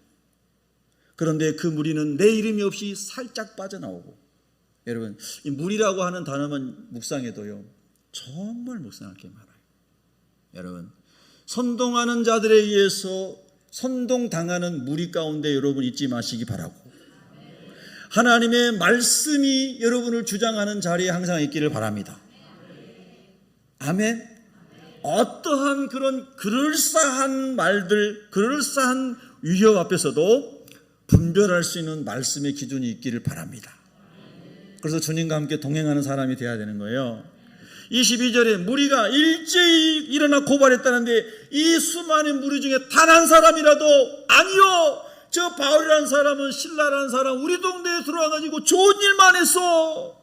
그런데 그 무리는 내 이름이 없이 살짝 빠져나오고. 여러분, 이 무리라고 하는 단어만 묵상해도요 정말 묵상할 게 많아요. 여러분, 선동하는 자들에 의해서 선동당하는 무리 가운데 여러분 잊지 마시기 바라고, 하나님의 말씀이 여러분을 주장하는 자리에 항상 있기를 바랍니다. 아멘. 어떠한 그런 그럴싸한 말들, 그럴싸한 위협 앞에서도 분별할 수 있는 말씀의 기준이 있기를 바랍니다. 그래서 주님과 함께 동행하는 사람이 되어야 되는 거예요. 22절에 무리가 일제히 일어나 고발했다는데 이 수많은 무리 중에 단 한 사람이라도 아니요, 저 바울이라는 사람은 신라라는 사람 우리 동네에 들어와가지고 좋은 일만 했어,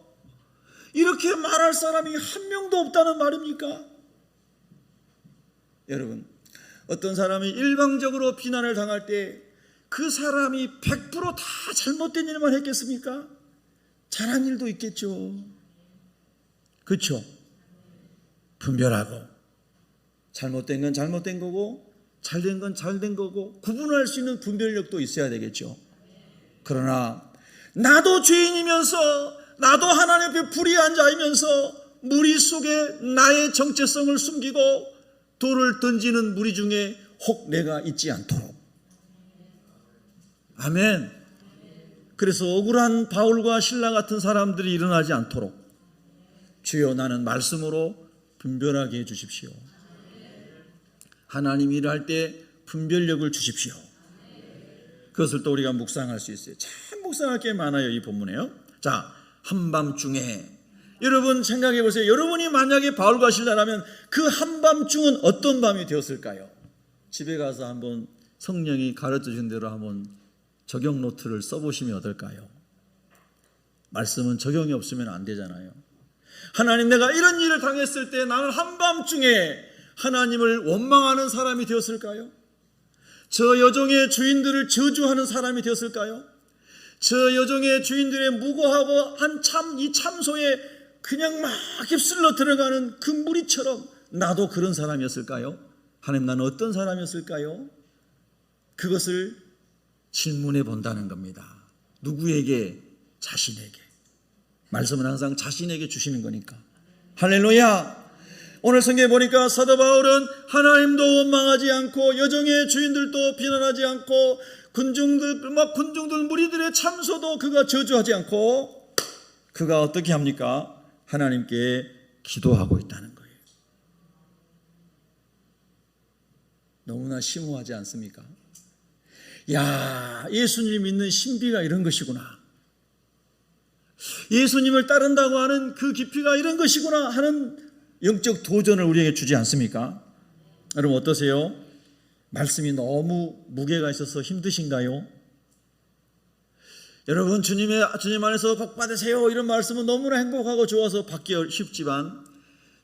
이렇게 말할 사람이 한 명도 없다는 말입니까? 여러분, 어떤 사람이 일방적으로 비난을 당할 때 그 사람이 100% 다 잘못된 일만 했겠습니까? 잘한 일도 있겠죠. 그렇죠? 분별하고, 잘못된 건 잘못된 거고 잘된 건 잘된 거고 구분할 수 있는 분별력도 있어야 되겠죠. 그러나 나도 죄인이면서, 나도 하나님 앞에 불의한 자이면서 무리 속에 나의 정체성을 숨기고 돌을 던지는 무리 중에 혹 내가 있지 않도록. 아멘. 그래서 억울한 바울과 신라 같은 사람들이 일어나지 않도록 주여 나는 말씀으로 분별하게 해주십시오. 하나님 일할 때 분별력을 주십시오. 그것을 또 우리가 묵상할 수 있어요. 참 묵상할 게 많아요, 이 본문에요. 자, 한밤중에 여러분 생각해 보세요. 여러분이 만약에 바울과 신라라면 그 한밤중은 어떤 밤이 되었을까요? 집에 가서 한번 성령이 가르쳐 주신 대로 한번 적용 노트를 써보시면 어떨까요? 말씀은 적용이 없으면 안 되잖아요. 하나님, 내가 이런 일을 당했을 때 나는 한밤중에 하나님을 원망하는 사람이 되었을까요? 저 여종의 주인들을 저주하는 사람이 되었을까요? 저 여종의 주인들의 무고하고 이 참소에 그냥 막 휩쓸러 들어가는 그 무리처럼 나도 그런 사람이었을까요? 하나님, 나는 어떤 사람이었을까요? 그것을 질문해 본다는 겁니다. 누구에게? 자신에게. 말씀은 항상 자신에게 주시는 거니까. 할렐루야. 오늘 성경에 보니까 사도 바울은 하나님도 원망하지 않고 여종의 주인들도 비난하지 않고 군중들 무리들의 참소도 그가 저주하지 않고 그가 어떻게 합니까? 하나님께 기도하고 있다는 거예요. 너무나 심오하지 않습니까? 야, 예수님 믿는 신비가 이런 것이구나, 예수님을 따른다고 하는 그 깊이가 이런 것이구나 하는 영적 도전을 우리에게 주지 않습니까? 여러분 어떠세요? 말씀이 너무 무게가 있어서 힘드신가요? 여러분 주님 안에서 복 받으세요 이런 말씀은 너무나 행복하고 좋아서 받기 쉽지만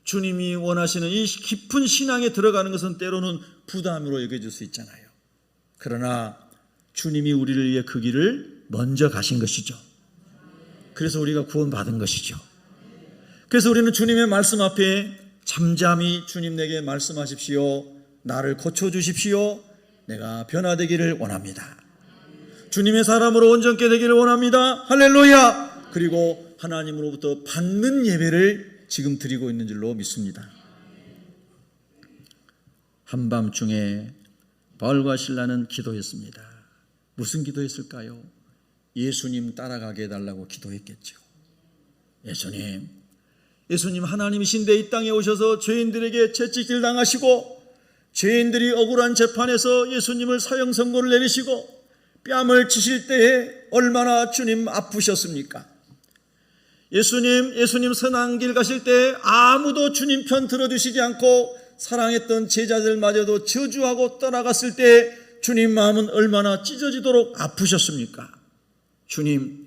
주님이 원하시는 이 깊은 신앙에 들어가는 것은 때로는 부담으로 여겨질 수 있잖아요. 그러나 주님이 우리를 위해 그 길을 먼저 가신 것이죠. 그래서 우리가 구원받은 것이죠. 그래서 우리는 주님의 말씀 앞에 잠잠히 주님 내게 말씀하십시오. 나를 고쳐주십시오. 내가 변화되기를 원합니다. 주님의 사람으로 온전케 되기를 원합니다. 할렐루야. 그리고 하나님으로부터 받는 예배를 지금 드리고 있는 줄로 믿습니다. 한밤중에 바울과 신라는 기도했습니다. 무슨 기도했을까요? 예수님 따라가게 해달라고 기도했겠죠. 예수님 하나님이신데 이 땅에 오셔서 죄인들에게 채찍질 당하시고 죄인들이 억울한 재판에서 예수님을 사형 선고를 내리시고 뺨을 치실 때에 얼마나 주님 아프셨습니까? 예수님 선한 길 가실 때 아무도 주님 편 들어주시지 않고 사랑했던 제자들마저도 저주하고 떠나갔을 때 주님 마음은 얼마나 찢어지도록 아프셨습니까? 주님,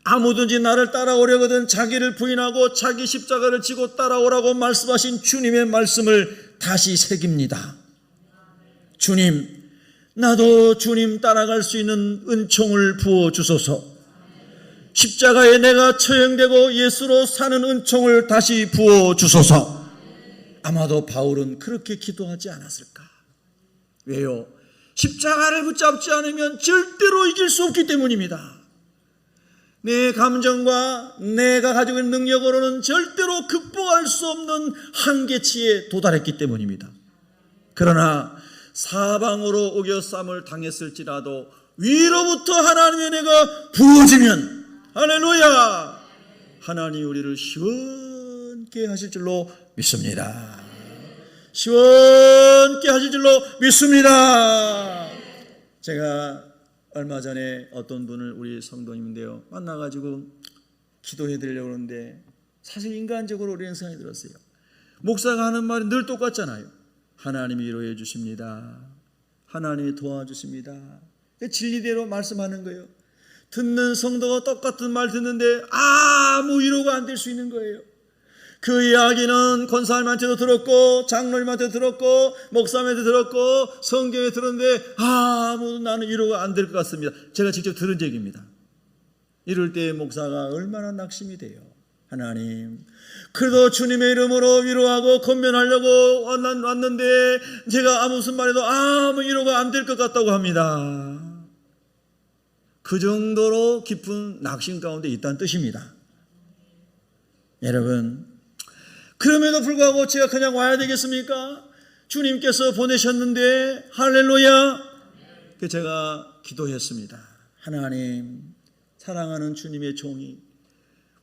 아무든지 나를 따라오려거든 자기를 부인하고 자기 십자가를 지고 따라오라고 말씀하신 주님의 말씀을 다시 새깁니다. 주님, 나도 주님 따라갈 수 있는 은총을 부어주소서. 십자가에 내가 처형되고 예수로 사는 은총을 다시 부어주소서. 아마도 바울은 그렇게 기도하지 않았을까? 왜요? 십자가를 붙잡지 않으면 절대로 이길 수 없기 때문입니다. 내 감정과 내가 가지고 있는 능력으로는 절대로 극복할 수 없는 한계치에 도달했기 때문입니다. 그러나 사방으로 오겨쌈을 당했을지라도 위로부터 하나님의 은혜가 부어지면 할렐루야! 하나님이 우리를 시원케 하실 줄로 믿습니다. 시원케 하실 줄로 믿습니다. 제가 얼마 전에 어떤 분을 우리 성도님인데요 만나가지고 기도해 드리려고 하는데 사실 인간적으로 이런 생각이 들었어요. 목사가 하는 말이 늘 똑같잖아요. 하나님이 위로해 주십니다. 하나님이 도와주십니다. 진리대로 말씀하는 거예요. 듣는 성도가 똑같은 말 듣는데 아무 위로가 안 될 수 있는 거예요. 그 이야기는 권사님한테도 들었고 장로님한테도 들었고 목사님한테도 들었고 성경에 들었는데 아무도 나는 위로가 안 될 것 같습니다. 제가 직접 들은 얘기입니다. 이럴 때 목사가 얼마나 낙심이 돼요. 하나님, 그래도 주님의 이름으로 위로하고 권면하려고 왔는데 제가 무슨 말해도 아무 위로가 안 될 것 같다고 합니다. 그 정도로 깊은 낙심 가운데 있다는 뜻입니다. 여러분, 그럼에도 불구하고 제가 그냥 와야 되겠습니까? 주님께서 보내셨는데 할렐루야. 제가 기도했습니다. 하나님, 사랑하는 주님의 종이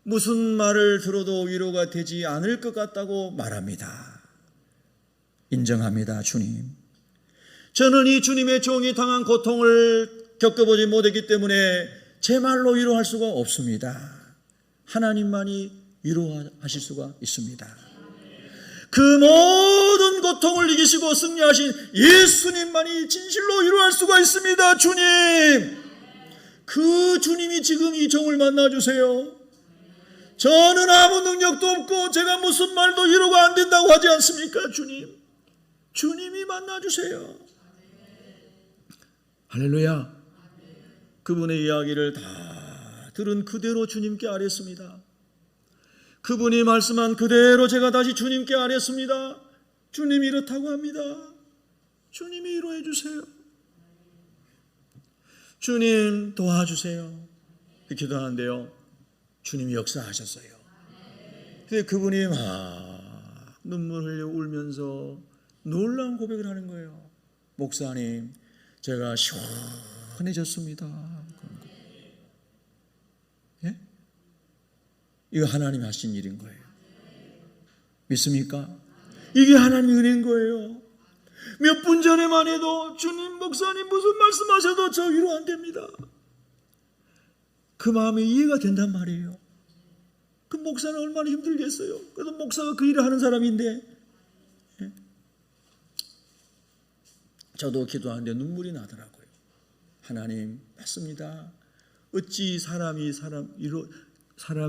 무슨 말을 들어도 위로가 되지 않을 것 같다고 말합니다. 인정합니다. 주님, 저는 이 주님의 종이 당한 고통을 겪어보지 못했기 때문에 제 말로 위로할 수가 없습니다. 하나님만이 위로하실 수가 있습니다. 그 모든 고통을 이기시고 승리하신 예수님만이 진실로 위로할 수가 있습니다. 주님, 그 주님이 지금 이 종을 만나주세요. 저는 아무 능력도 없고 제가 무슨 말도 위로가 안 된다고 하지 않습니까? 주님, 주님이 만나주세요. 할렐루야. 그분의 이야기를 다 들은 그대로 주님께 아뢰습니다. 그분이 말씀한 그대로 제가 다시 주님께 아뢰습니다. 주님이 이렇다고 합니다. 주님이 위로해 주세요. 주님 도와주세요. 기도하는데요, 주님이 역사하셨어요. 근데 그분이 막 눈물 흘려 울면서 놀라운 고백을 하는 거예요. 목사님, 제가 시원해졌습니다. 예? 이거 하나님이 하신 일인 거예요. 믿습니까? 이게 하나님의 은혜인 거예요. 몇 분 전에만 해도 주님, 목사님 무슨 말씀하셔도 저 위로 안 됩니다. 그 마음이 이해가 된단 말이에요. 그 목사는 얼마나 힘들겠어요. 그래도 목사가 그 일을 하는 사람인데, 예? 저도 기도하는데 눈물이 나더라고요. 하나님, 맞습니다. 어찌 사람이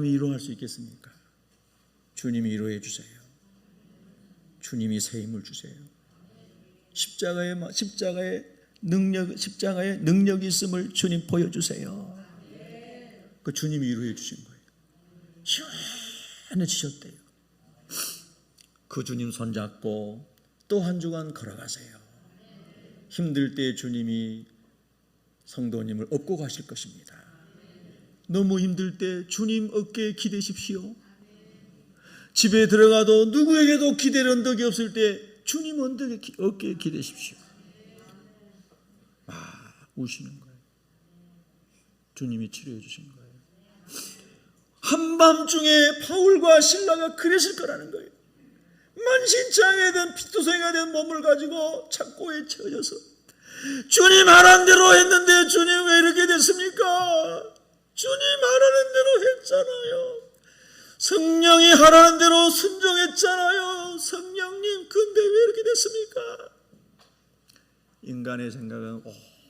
위로할 수 있겠습니까? 주님이 위로해 주세요. 주님이 새 힘을 주세요. 십자가의 능력이 있음을 주님 보여주세요. 그 주님이 위로해 주신 거예요. 시원해지셨대요. 그 주님 손잡고 또 한 주간 걸어가세요. 힘들 때 주님이 성도님을 업고 가실 것입니다. 너무 힘들 때 주님 어깨에 기대십시오. 집에 들어가도 누구에게도 기댈 언덕이 없을 때 주님 어깨에 기대십시오. 우시는 거예요. 주님이 치료해 주신 거예요. 한밤중에 바울과 실라가 그랬을 거라는 거예요. 만신창에 된 피투성이가 된 몸을 가지고 창고에 채워져서 주님 하라는 대로 했는데 주님 왜 이렇게 됐습니까? 주님 하라는 대로 했잖아요. 성령이 하라는 대로 순종했잖아요. 성령님, 근데 왜 이렇게 됐습니까? 인간의 생각은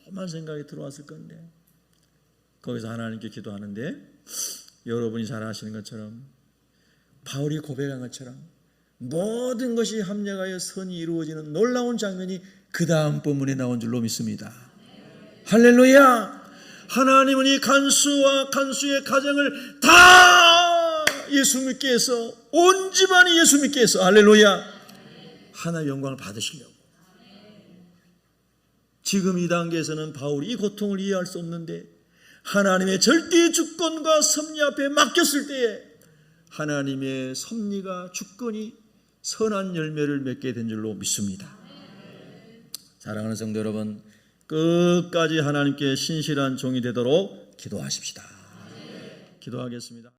오만 생각이 들어왔을 건데, 거기서 하나님께 기도하는데 여러분이 잘 아시는 것처럼 바울이 고백한 것처럼 모든 것이 합력하여 선이 이루어지는 놀라운 장면이 그 다음 본문에 나온 줄로 믿습니다. 할렐루야! 하나님은 이 간수와 간수의 가정을 다 예수 믿게 해서, 온 집안이 예수 믿게 해서, 할렐루야! 하나의 영광을 받으시려고. 지금 이 단계에서는 바울이 이 고통을 이해할 수 없는데 하나님의 절대 주권과 섭리 앞에 맡겼을 때에 하나님의 섭리가 주권이 선한 열매를 맺게 된 줄로 믿습니다. 사랑하는 성도 여러분, 끝까지 하나님께 신실한 종이 되도록 기도하십시다. 기도하겠습니다.